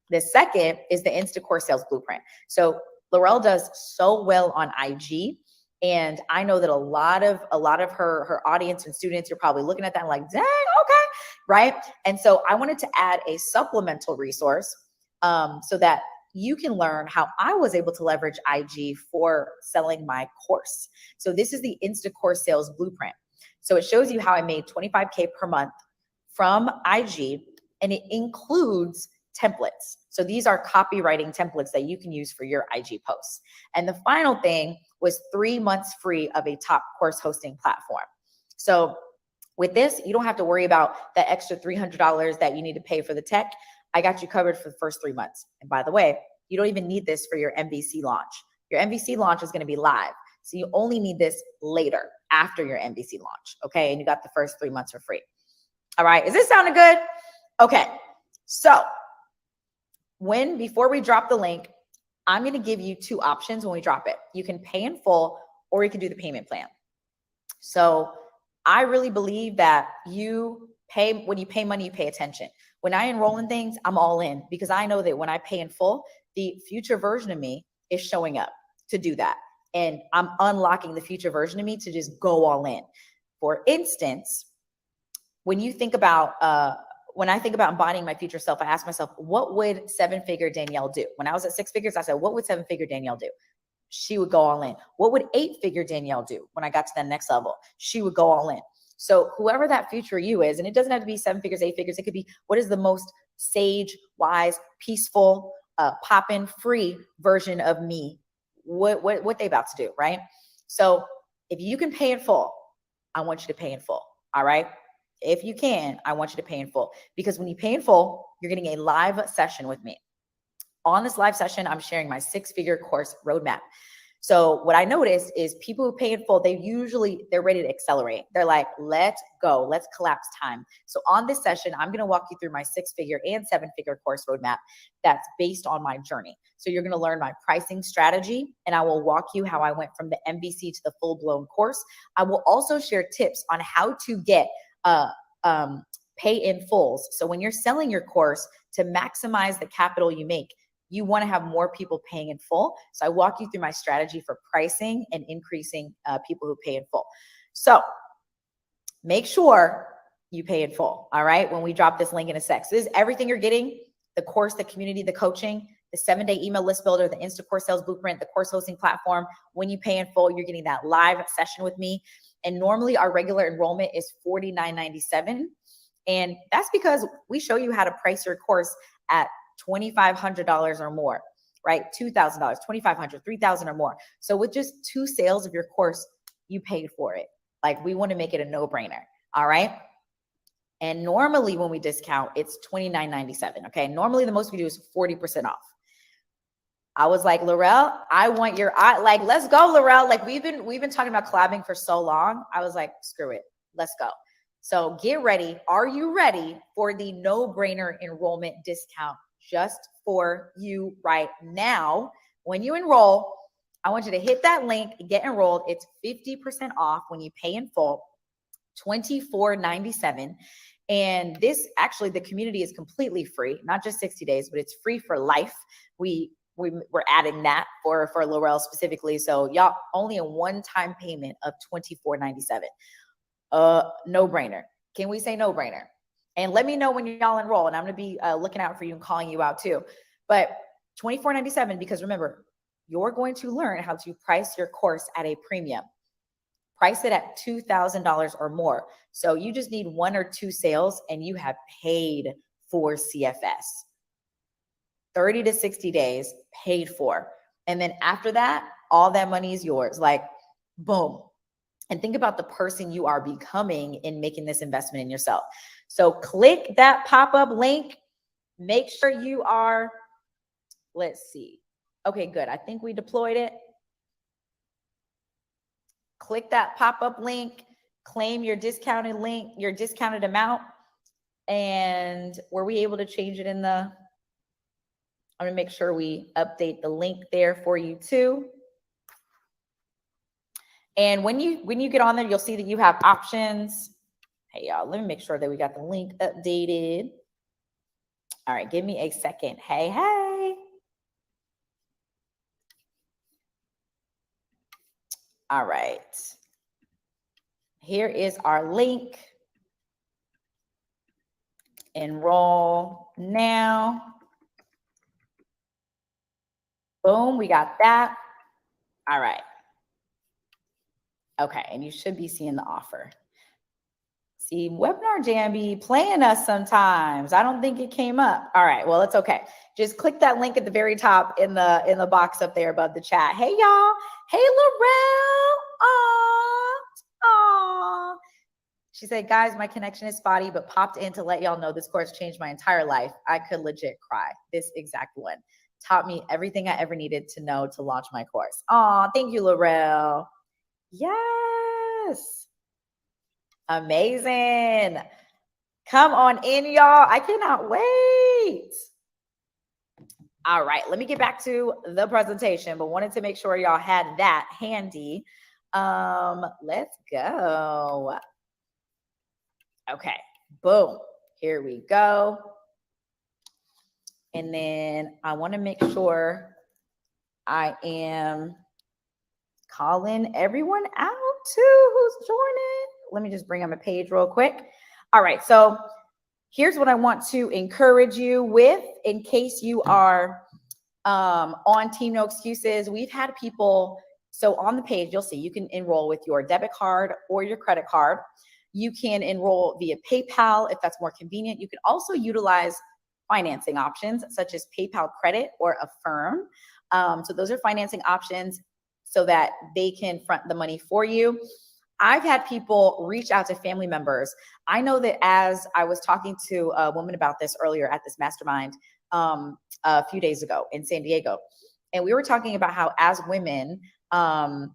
The second is the Instacourse Sales Blueprint. So Laurel does so well on IG. And I know that a lot of her audience and students are probably looking at that and like, dang, okay, right? And so I wanted to add a supplemental resource so that you can learn how I was able to leverage IG for selling my course. So this is the Instacourse Sales Blueprint. So it shows you how I made $25K per month from IG, and it includes templates. So these are copywriting templates that you can use for your IG posts. And the final thing was 3 months free of a top course hosting platform. So with this, you don't have to worry about that extra $300 that you need to pay for the tech. I got you covered for the first 3 months. And by the way, you don't even need this for your MVC launch. Your MVC launch is going to be live. So you only need this later after your MVC launch. Okay. And you got the first 3 months for free. All right. Is this sounding good? Okay. So before we drop the link, I'm going to give you 2 options when we drop it. You can pay in full, or you can do the payment plan. So I really believe that when you pay money, you pay attention. When I enroll in things, I'm all in, because I know that when I pay in full, the future version of me is showing up to do that. And I'm unlocking the future version of me to just go all in. For instance, when you think about when I think about embodying my future self, I ask myself, what would 7-figure Danielle do? When I was at 6 figures, I said, what would 7-figure Danielle do? She would go all in. What would 8-figure Danielle do when I got to that next level? She would go all in. So whoever that future you is, and it doesn't have to be 7 figures, 8 figures. It could be, what is the most sage, wise, peaceful, pop-in free version of me? What they about to do, right? So if you can pay in full, I want you to pay in full. All right. If you can, I want you to pay in full, because when you pay in full, you're getting a live session with me. On this live session, I'm sharing my 6-figure course roadmap. So what I noticed is people who pay in full, they're ready to accelerate. They're like, let's go, let's collapse time. So on this session, I'm going to walk you through my 6-figure and 7-figure course roadmap that's based on my journey. So you're going to learn my pricing strategy, and I will walk you how I went from the MBC to the full-blown course. I will also share tips on how to get pay in fulls. So when you're selling your course, to maximize the capital you make, you want to have more people paying in full. So I walk you through my strategy for pricing and increasing people who pay in full. So make sure you pay in full. All right. When we drop this link in a sec. So this is everything you're getting: the course, the community, the coaching, the 7-day email list builder, the Instacourse sales blueprint, the course hosting platform. When you pay in full, you're getting that live session with me. And normally our regular enrollment is $49.97. And that's because we show you how to price your course at $2,500 or more, right? $2,000, $2,500, $3,000 or more. So with just 2 sales of your course, you paid for it. Like, we want to make it a no-brainer. All right. And normally when we discount, it's $29.97. Okay. Normally the most we do is 40% off. I was like, Laurel, I want your, let's go, Laurel. Like, we've been talking about collabing for so long. I was like, screw it. Let's go. So get ready. Are you ready for the no-brainer enrollment discount just for you right now? When you enroll, I want you to hit that link, get enrolled. It's 50% off when you pay in full, $24.97. And this, actually, the community is completely free, not just 60 days, but it's free for life. We're adding that for Laurel specifically. So y'all, only a one-time payment of $24.97. No brainer. Can we say no brainer? And let me know when y'all enroll, and I'm going to be looking out for you and calling you out too. But $24.97, because remember, you're going to learn how to price your course at a premium. Price it at $2,000 or more. So you just need 1 or 2 sales and you have paid for CFS. 30 to 60 days paid for. And then after that, all that money is yours. Like, boom. And think about the person you are becoming in making this investment in yourself. So click that pop-up link. Make sure you are, let's see. Okay, good. I think we deployed it. Click that pop-up link, claim your discounted link, your discounted amount. And were we able to change it in the, I'm going to make sure we update the link there for you too. And when you get on there, you'll see that you have options. Hey, y'all, let me make sure that we got the link updated. All right, give me a second. Hey. All right. Here is our link. Enroll now. Boom, we got that. All right. Okay, and you should be seeing the offer. See, Webinar Jam be playing us sometimes. I don't think it came up. All right, well, it's okay. Just click that link at the very top in the box up there above the chat. Hey, y'all. Hey, Laurel. Aw. She said, guys, my connection is spotty, but popped in to let y'all know this course changed my entire life. I could legit cry. This exact one taught me everything I ever needed to know to launch my course. Aw, thank you, Laurel. Yes. Amazing. Come on in, y'all. I cannot wait. All right, let me get back to the presentation, but wanted to make sure y'all had that handy. Let's go. Okay, boom. Here we go. And then I want to make sure I am calling everyone out too who's joining. Let me just bring on my page real quick. All right, so here's what I want to encourage you with in case you are on Team No Excuses. We've had people, so on the page, you'll see you can enroll with your debit card or your credit card. You can enroll via PayPal if that's more convenient. You can also utilize financing options such as PayPal Credit or Affirm. So those are financing options so that they can front the money for you. I've had people reach out to family members. I know that as I was talking to a woman about this earlier at this mastermind a few days ago in San Diego, and we were talking about how as women, and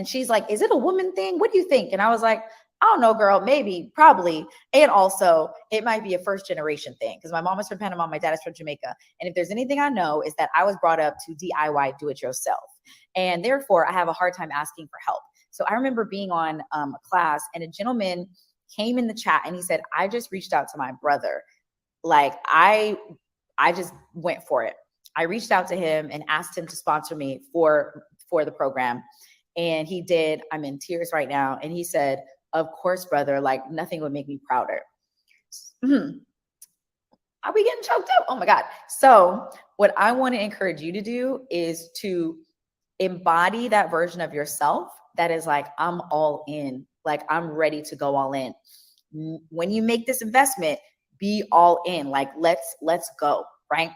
she's like, is it a woman thing? What do you think? And I was like, I don't know, girl, maybe, probably. And also it might be a first generation thing because my mom is from Panama, my dad is from Jamaica. And if there's anything I know is that I was brought up to DIY, do it yourself. And therefore I have a hard time asking for help. So I remember being on a class and a gentleman came in the chat and he said, I just reached out to my brother. Like I just went for it. I reached out to him and asked him to sponsor me for the program. And he did. I'm in tears right now. And he said, of course, brother, like nothing would make me prouder. Are we getting choked up? Oh my God. So what I want to encourage you to do is to embody that version of yourself that is like, I'm all in, like I'm ready to go all in. When you make this investment, be all in, like let's go, right?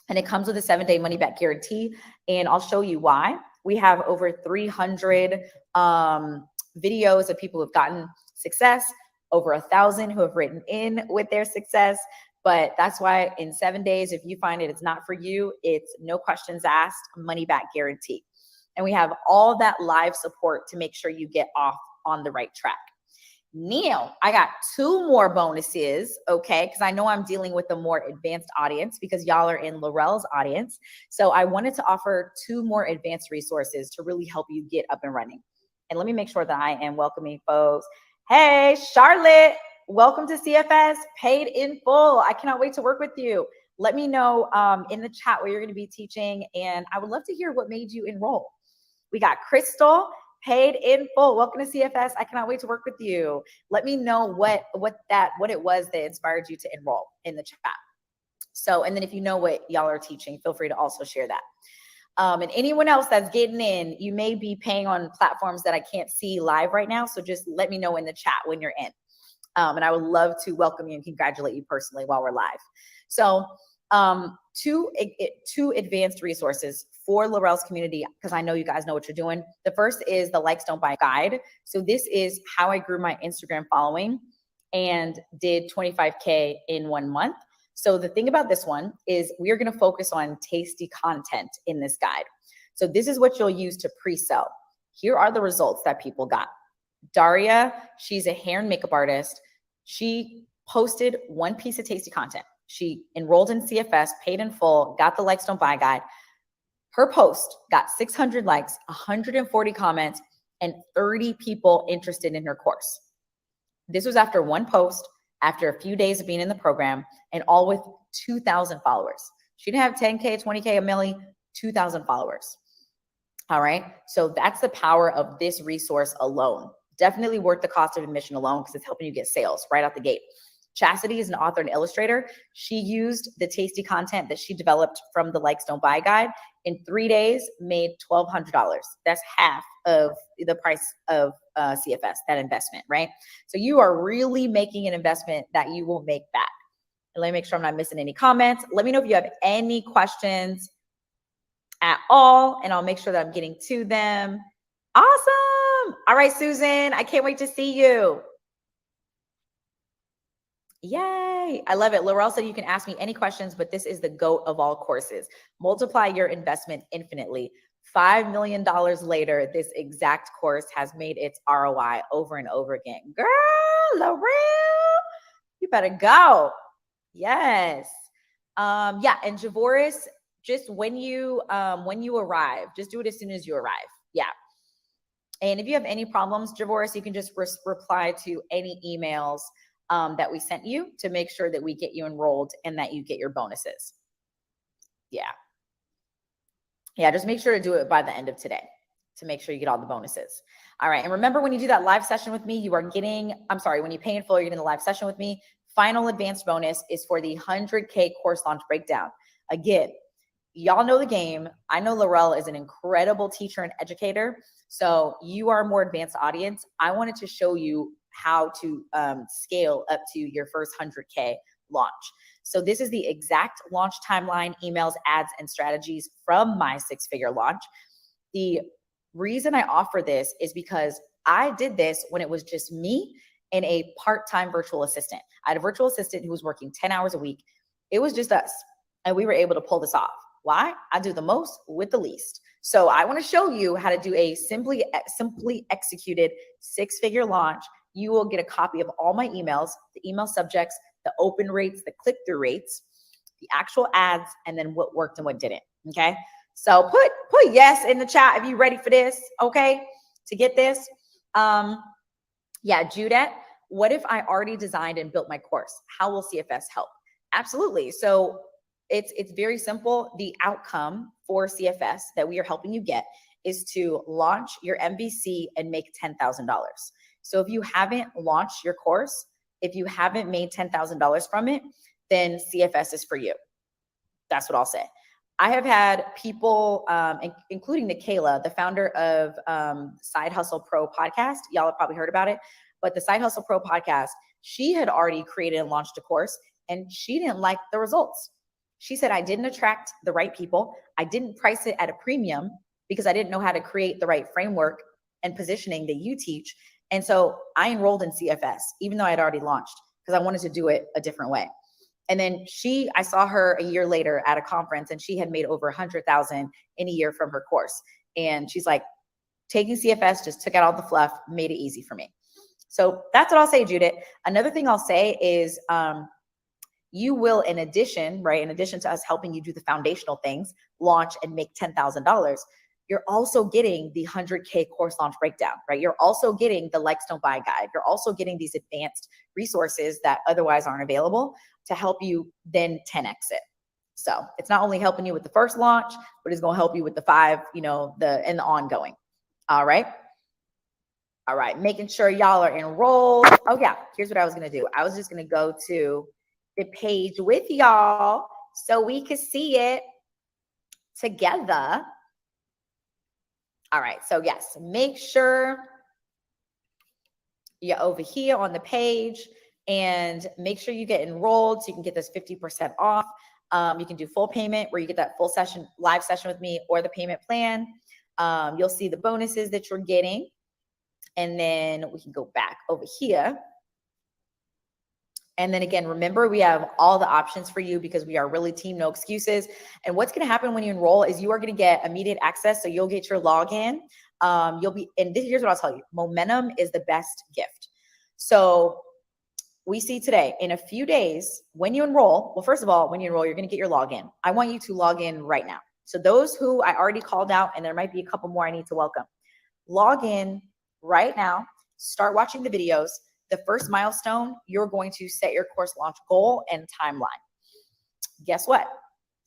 And it comes with a 7-day money back guarantee. And I'll show you why. We have over 300 videos of people who've gotten success, over 1,000 who have written in with their success. But that's why in 7 days, if you find it's not for you, it's no questions asked, money back guarantee. And we have all that live support to make sure you get off on the right track. Neil, I got 2 more bonuses, okay? Because I know I'm dealing with a more advanced audience because y'all are in Laurel's audience. So I wanted to offer 2 more advanced resources to really help you get up and running. And let me make sure that I am welcoming folks. Hey, Charlotte, welcome to CFS, Paid in Full. I cannot wait to work with you. Let me know in the chat what you're going to be teaching, and I would love to hear what made you enroll. We got Crystal, Paid in Full. Welcome to CFS. I cannot wait to work with you. Let me know what it was that inspired you to enroll in the chat. So, and then if you know what y'all are teaching, feel free to also share that. And anyone else that's getting in, you may be paying on platforms that I can't see live right now. So just let me know in the chat when you're in. And I would love to welcome you and congratulate you personally while we're live. So 2 advanced resources for Laurel's community, because I know you guys know what you're doing. The first is the Likes Don't Buy Guide. So this is how I grew my Instagram following and did 25K in 1 month. So the thing about this one is we are going to focus on tasty content in this guide. So this is what you'll use to pre-sell. Here are the results that people got. Daria, she's a hair and makeup artist. She posted 1 piece of tasty content. She enrolled in CFS, paid in full, got the Likes Don't Buy Guide. Her post got 600 likes, 140 comments, and 30 people interested in her course. This was after 1 post, after a few days of being in the program, and all with 2,000 followers. She didn't have 10K, 20K, a milli, 2,000 followers. All right. So that's the power of this resource alone. Definitely worth the cost of admission alone because it's helping you get sales right out the gate. Chastity is an author and illustrator. She used the tasty content that she developed from the Likes Don't Buy Guide. In 3 days, made $1,200. That's half of the price of CFS, that investment, right? So you are really making an investment that you will make back. And let me make sure I'm not missing any comments. Let me know if you have any questions at all, and I'll make sure that I'm getting to them. Awesome. All right, Susan, I can't wait to see you. Yay. I love it. Laurel said you can ask me any questions, but this is the GOAT of all courses. Multiply your investment infinitely. $5 million later, this exact course has made its ROI over and over again. Girl, Laurel, you better go. Yes. Yeah. And Javoris, just when you arrive, just do it as soon as you arrive. Yeah. And if you have any problems, Javoris, you can just reply to any emails that we sent you to make sure that we get you enrolled and that you get your bonuses. Yeah. Yeah, just make sure to do it by the end of today to make sure you get all the bonuses. All right. And remember, when you do that live session with me, you are getting, when you pay in full, you're getting the live session with me, final advanced bonus is for the 100K course launch breakdown. Again, y'all know the game. I know Laurel is an incredible teacher and educator. So you are a more advanced audience. I wanted to show you how to scale up to your first 100K launch. So this is the exact launch timeline, emails, ads, and strategies from my 6-figure launch. The reason I offer this is because I did this when it was just me and a part-time virtual assistant. I had a virtual assistant who was working 10 hours a week. It was just us, and we were able to pull this off. Why? I do the most with the least. So I want to show you how to do a simply executed 6-figure launch. You will get a copy of all my emails, the email subjects, the open rates, the click-through rates, the actual ads, and then what worked and what didn't. Okay. So put yes in the chat if you're ready for this. Okay. To get this. Yeah, Judette, what if I already designed and built my course? How will CFS help? Absolutely. So it's very simple. The outcome for CFS that we are helping you get is to launch your MVC and make $10,000. So if you haven't launched your course, if you haven't made $10,000 from it, then CFS is for you. That's what I'll say. I have had people, including Nikayla, the founder of Side Hustle Pro podcast. Y'all have probably heard about it, but the Side Hustle Pro podcast, she had already created and launched a course, and she didn't like the results. She said, I didn't attract the right people. I didn't price it at a premium because I didn't know how to create the right framework and positioning that you teach. And so I enrolled in CFS, even though I had already launched, because I wanted to do it a different way. And then I saw her a year later at a conference, and she had made over 100,000 in a year from her course. And she's like, taking CFS just took out all the fluff, made it easy for me. So that's what I'll say, Judith. Another thing I'll say is you will, in addition to us helping you do the foundational things, launch and make $10,000, you're also getting the 100K course launch breakdown, right? You're also getting the likes don't buy guide. You're also getting these advanced resources that otherwise aren't available to help you then 10x it. So it's not only helping you with the first launch, but it's going to help you with the 5, and the ongoing. All right. All right. Making sure y'all are enrolled. Oh yeah. Here's what I was going to do. I was just going to go to the page with y'all so we could see it together. All right. So yes, make sure you're over here on the page and make sure you get enrolled so you can get this 50% off. You can do full payment where you get that full session, live session with me, or the payment plan. You'll see the bonuses that you're getting. And then we can go back over here. And then again, remember, we have all the options for you because we are really team no excuses. And what's going to happen when you enroll is you are going to get immediate access. So you'll get your login. Here's what I'll tell you. Momentum is the best gift. So we see today in a few days when you enroll, well, first of all, when you enroll, you're going to get your login. I want you to log in right now. So those who I already called out, and there might be a couple more I need to welcome, log in right now, start watching the videos. The first milestone, you're going to set your course launch goal and timeline. Guess what?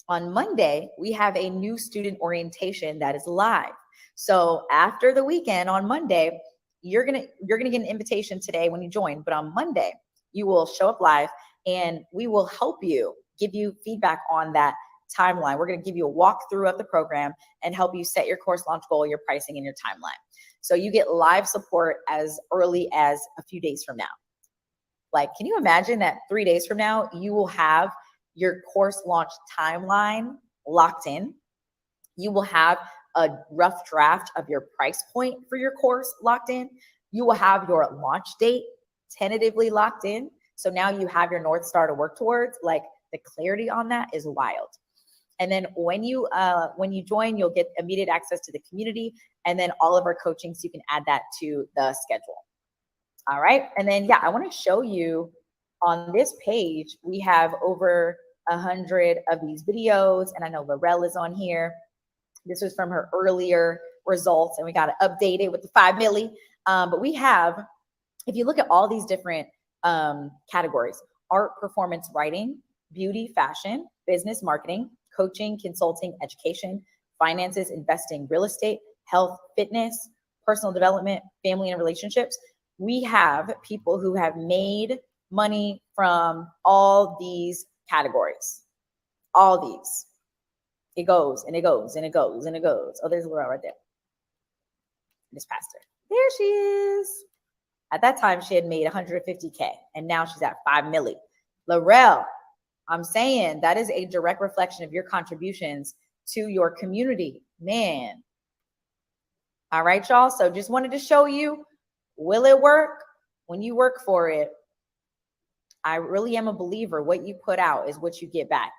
On Monday, we have a new student orientation that is live. So after the weekend on Monday, you're gonna get an invitation today when you join, but on Monday, you will show up live and we will help you, give you feedback on that timeline. We're gonna give you a walkthrough of the program and help you set your course launch goal, your pricing, and your timeline. So you get live support as early as a few days from now. Like, can you imagine that 3 days from now, you will have your course launch timeline locked in? You will have a rough draft of your price point for your course locked in. You will have your launch date tentatively locked in. So now you have your North Star to work towards. Like, the clarity on that is wild. And then when you join, you'll get immediate access to the community and then all of our coaching. So you can add that to the schedule. All right. And then, I want to show you on this page, we have over 100 of these videos. And I know Laurel is on here. This was from her earlier results and we got to update it with the 5 milli. But we have, if you look at all these different categories, art, performance, writing, beauty, fashion, business, marketing, coaching, consulting, education, finances, investing, real estate, health, fitness, personal development, family and relationships. We have people who have made money from all these categories, all these. It goes and it goes and it goes and it goes. Oh, there's Laurel right there. Miss Pastor. There she is. At that time, she had made 150K, and now she's at 5 million. Laurel, I'm saying that is a direct reflection of your contributions to your community, man. All right, y'all. So just wanted to show you, will it work? When you work for it, I really am a believer. What you put out is what you get back.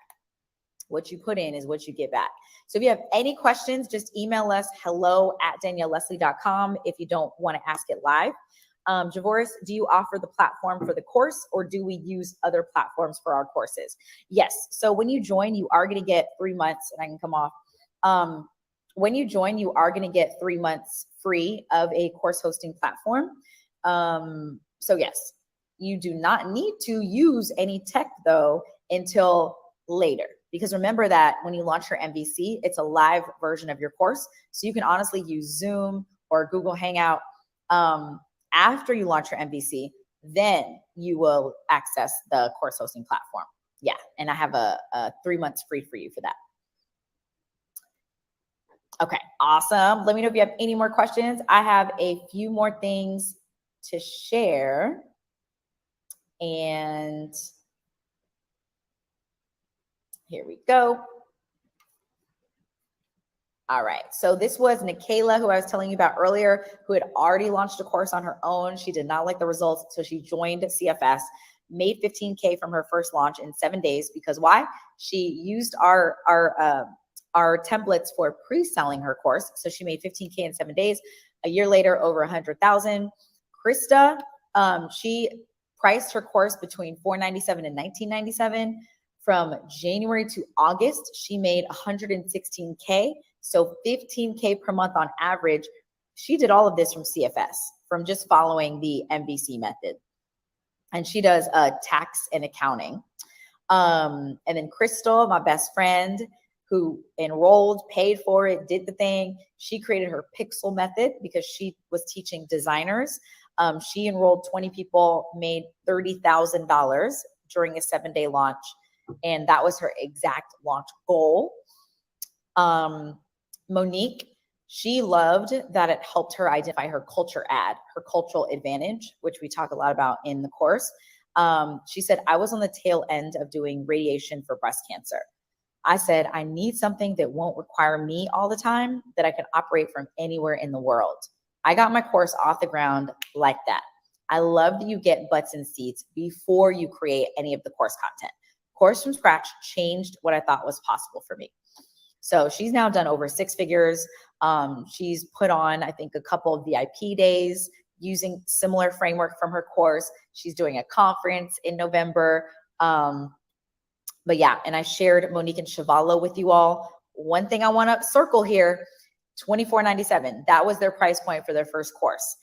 What you put in is what you get back. So if you have any questions, just email us hello@danielleleslie.com if you don't want to ask it live. Javoris, do you offer the platform for the course, or do we use other platforms for our courses? Yes. So when you join, you are going to get 3 months, and I can come off. When you join, you are going to get 3 months free of a course hosting platform. So yes, you do not need to use any tech though until later. Because remember that when you launch your MVC, it's a live version of your course. So you can honestly use Zoom or Google Hangout after you launch your MVC, then you will access the course hosting platform. Yeah, and I have a 3 months free for you for that. Okay, awesome. Let me know if you have any more questions. I have a few more things to share. And here we go. All right, so this was Nikayla, who I was telling you about earlier, who had already launched a course on her own. She did not like the results, so she joined CFS, made 15K from her first launch in 7 days. Because why? She used our templates for pre-selling her course, so she made 15K in 7 days. A year later, over 100,000. Krista, she priced her course between $497 and $1997. From January to August, she made 116K. So 15K per month on average. She did all of this from CFS, from just following the MVC method. And she does tax and accounting. And then Crystal, my best friend, who enrolled, paid for it, did the thing. She created her pixel method because she was teaching designers. She enrolled 20 people, made $30,000 during a 7-day launch. And that was her exact launch goal. Monique, she loved that it helped her identify her culture ad, her cultural advantage, which we talk a lot about in the course. She said, I was on the tail end of doing radiation for breast cancer. I said, I need something that won't require me all the time, that I can operate from anywhere in the world. I got my course off the ground like that. I love that you get butts and seats before you create any of the course content. Course from scratch changed what I thought was possible for me. So she's now done over 6 figures. She's put on, I think, a couple of VIP days using similar framework from her course. She's doing a conference in November. But yeah, and I shared Monique and Chavallo with you all. One thing I want to circle here, $24.97. That was their price point for their first course.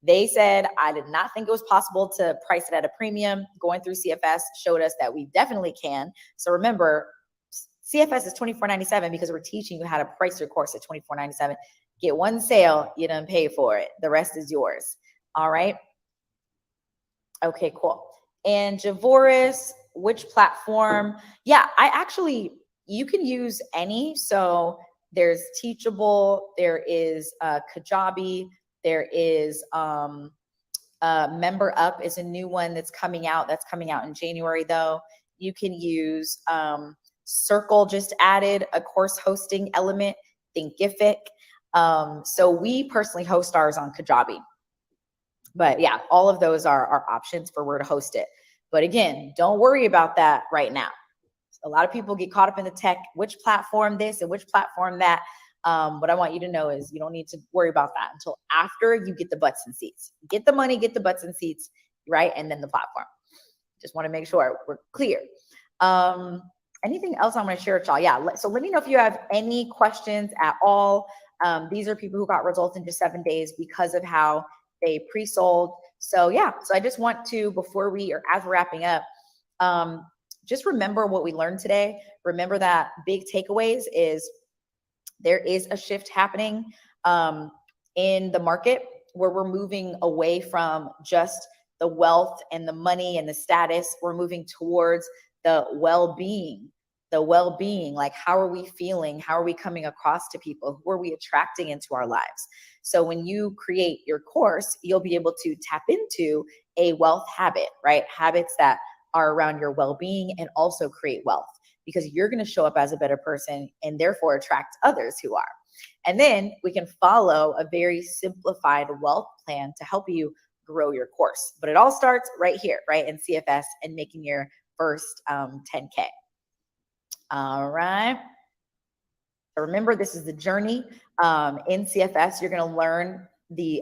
They said, I did not think it was possible to price it at a premium. Going through CFS showed us that we definitely can. So remember, CFS is $24.97 because we're teaching you how to price your course at $24.97. Get one sale, you done pay for it. The rest is yours. All right. Okay, cool. And Javoris, which platform? Yeah, you can use any. So there's Teachable, there is Kajabi, there is Member Up is a new one that's coming out. That's coming out in January though. You can use Circle, just added a course hosting element, Thinkific. So we personally host ours on Kajabi. But yeah, all of those are options for where to host it. But again, don't worry about that right now. A lot of people get caught up in the tech, which platform this and which platform that. What I want you to know is you don't need to worry about that until after you get the butts and seats. Get the money, get the butts and seats, right? And then the platform. Just want to make sure we're clear. Anything else I'm going to share with y'all? Yeah, so let me know if you have any questions at all. These are people who got results in just 7 days because of how they pre-sold. So yeah, so I just want to, before we, or as we're wrapping up, just remember what we learned today. Remember that big takeaways is there is a shift happening in the market where we're moving away from just the wealth and the money and the status. We're moving towards the well-being. Like, how are we feeling? How are we coming across to people? Who are we attracting into our lives? So when you create your course, you'll be able to tap into a wealth habit, right? Habits that are around your well-being and also create wealth, because you're going to show up as a better person and therefore attract others who are. And then we can follow a very simplified wealth plan to help you grow your course. But it all starts right here, right, in CFS, and making your first 10K. All right. So remember, this is the journey. In CFS, you're going to learn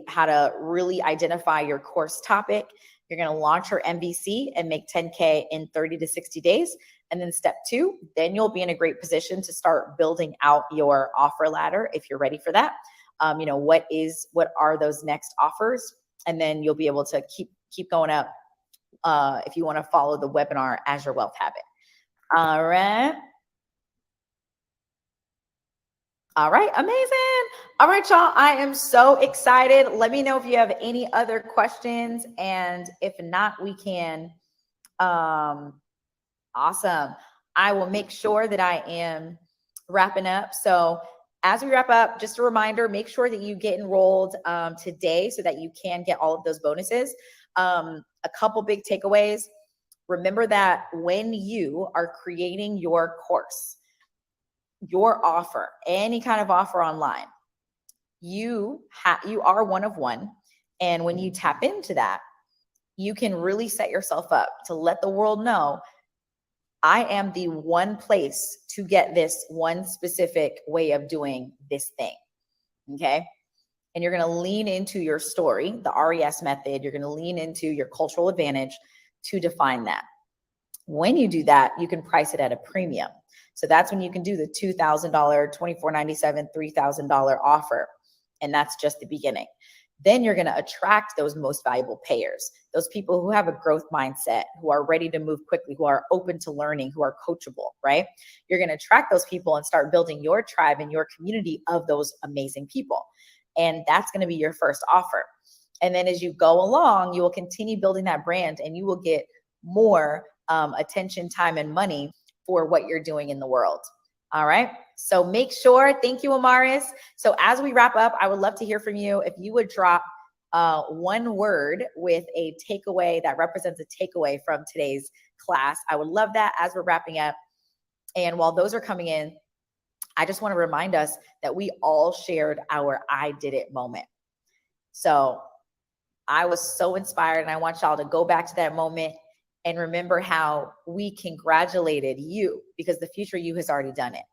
how to really identify your course topic. You're going to launch your MVC and make 10K in 30 to 60 days. And then step 2, then you'll be in a great position to start building out your offer ladder if you're ready for that. What are those next offers? And then you'll be able to keep going up if you want to follow the webinar as your wealth habit. All right. All right, amazing. All right, y'all, I am so excited. Let me know if you have any other questions. And if not, we can, awesome. I will make sure that I am wrapping up. So as we wrap up, just a reminder, make sure that you get enrolled today so that you can get all of those bonuses. A couple big takeaways. Remember that when you are creating your course, your offer, any kind of offer online, you are one of one. And when you tap into that, you can really set yourself up to let the world know, I am the one place to get this one specific way of doing this thing. Okay. And you're going to lean into your story, the RES method. You're going to lean into your cultural advantage to define that. When you do that, you can price it at a premium. So that's when you can do the $2,000, $2,497, $3,000 offer. And that's just the beginning. Then you're going to attract those most valuable payers, those people who have a growth mindset, who are ready to move quickly, who are open to learning, who are coachable, right? You're going to attract those people and start building your tribe and your community of those amazing people. And that's going to be your first offer. And then as you go along, you will continue building that brand, and you will get more attention, time, and money for what you're doing in the world. All right. So make sure, thank you, Amaris. So as we wrap up, I would love to hear from you. If you would drop one word with a takeaway that represents a takeaway from today's class, I would love that as we're wrapping up. And while those are coming in, I just want to remind us that we all shared our I did it moment. So I was so inspired, and I want y'all to go back to that moment and remember how we congratulated you, because the future you has already done it.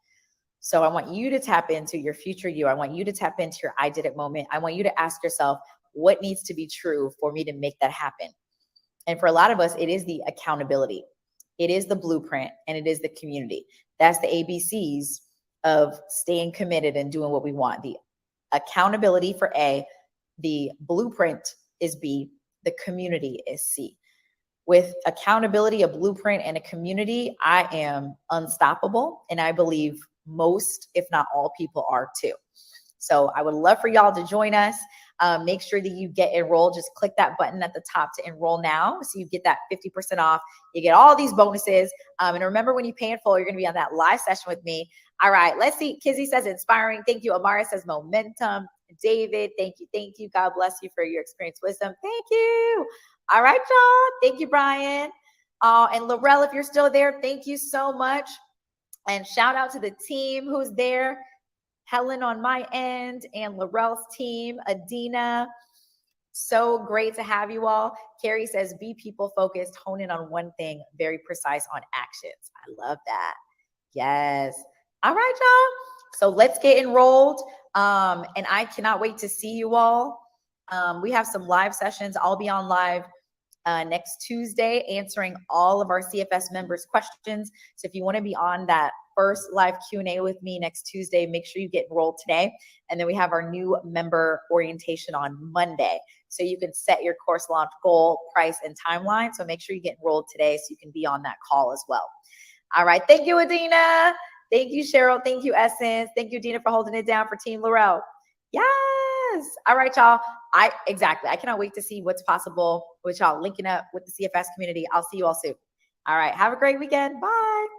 So I want you to tap into your future you. I want you to tap into your I did it moment. I want you to ask yourself, what needs to be true for me to make that happen? And for a lot of us, it is the accountability. It is the blueprint, and it is the community. That's the ABCs of staying committed and doing what we want. The accountability for A, the blueprint is B, the community is C. With accountability, a blueprint, and a community, I am unstoppable. And I believe most, if not all, people are too. So I would love for y'all to join us. Make sure that you get enrolled. Just click that button at the top to enroll now, so you get that 50% off. You get all these bonuses. And remember, when you pay in full, you're going to be on that live session with me. All right, let's see. Kizzy says inspiring. Thank you. Amara says momentum. David, thank you. Thank you. God bless you for your experience, wisdom. Thank you. All right, y'all. Thank you, Brian. And Laurel, if you're still there, thank you so much. And shout out to the team who's there. Helen on my end and Laurel's team, Adina. So great to have you all. Carrie says, be people focused, hone in on one thing, very precise on actions. I love that. Yes. All right, y'all. So let's get enrolled. And I cannot wait to see you all. We have some live sessions. I'll be on live next Tuesday answering all of our CFS members' questions. So if you want to be on that first live Q&A with me next Tuesday, make sure you get enrolled today. And then we have our new member orientation on Monday. So you can set your course launch goal, price, and timeline. So make sure you get enrolled today so you can be on that call as well. All right. Thank you, Adina. Thank you, Cheryl. Thank you, Essence. Thank you, Dina, for holding it down for Team Laurel. Yes. Yes. All right, y'all. Exactly. I cannot wait to see what's possible with y'all linking up with the CFS community. I'll see you all soon. All right. Have a great weekend. Bye.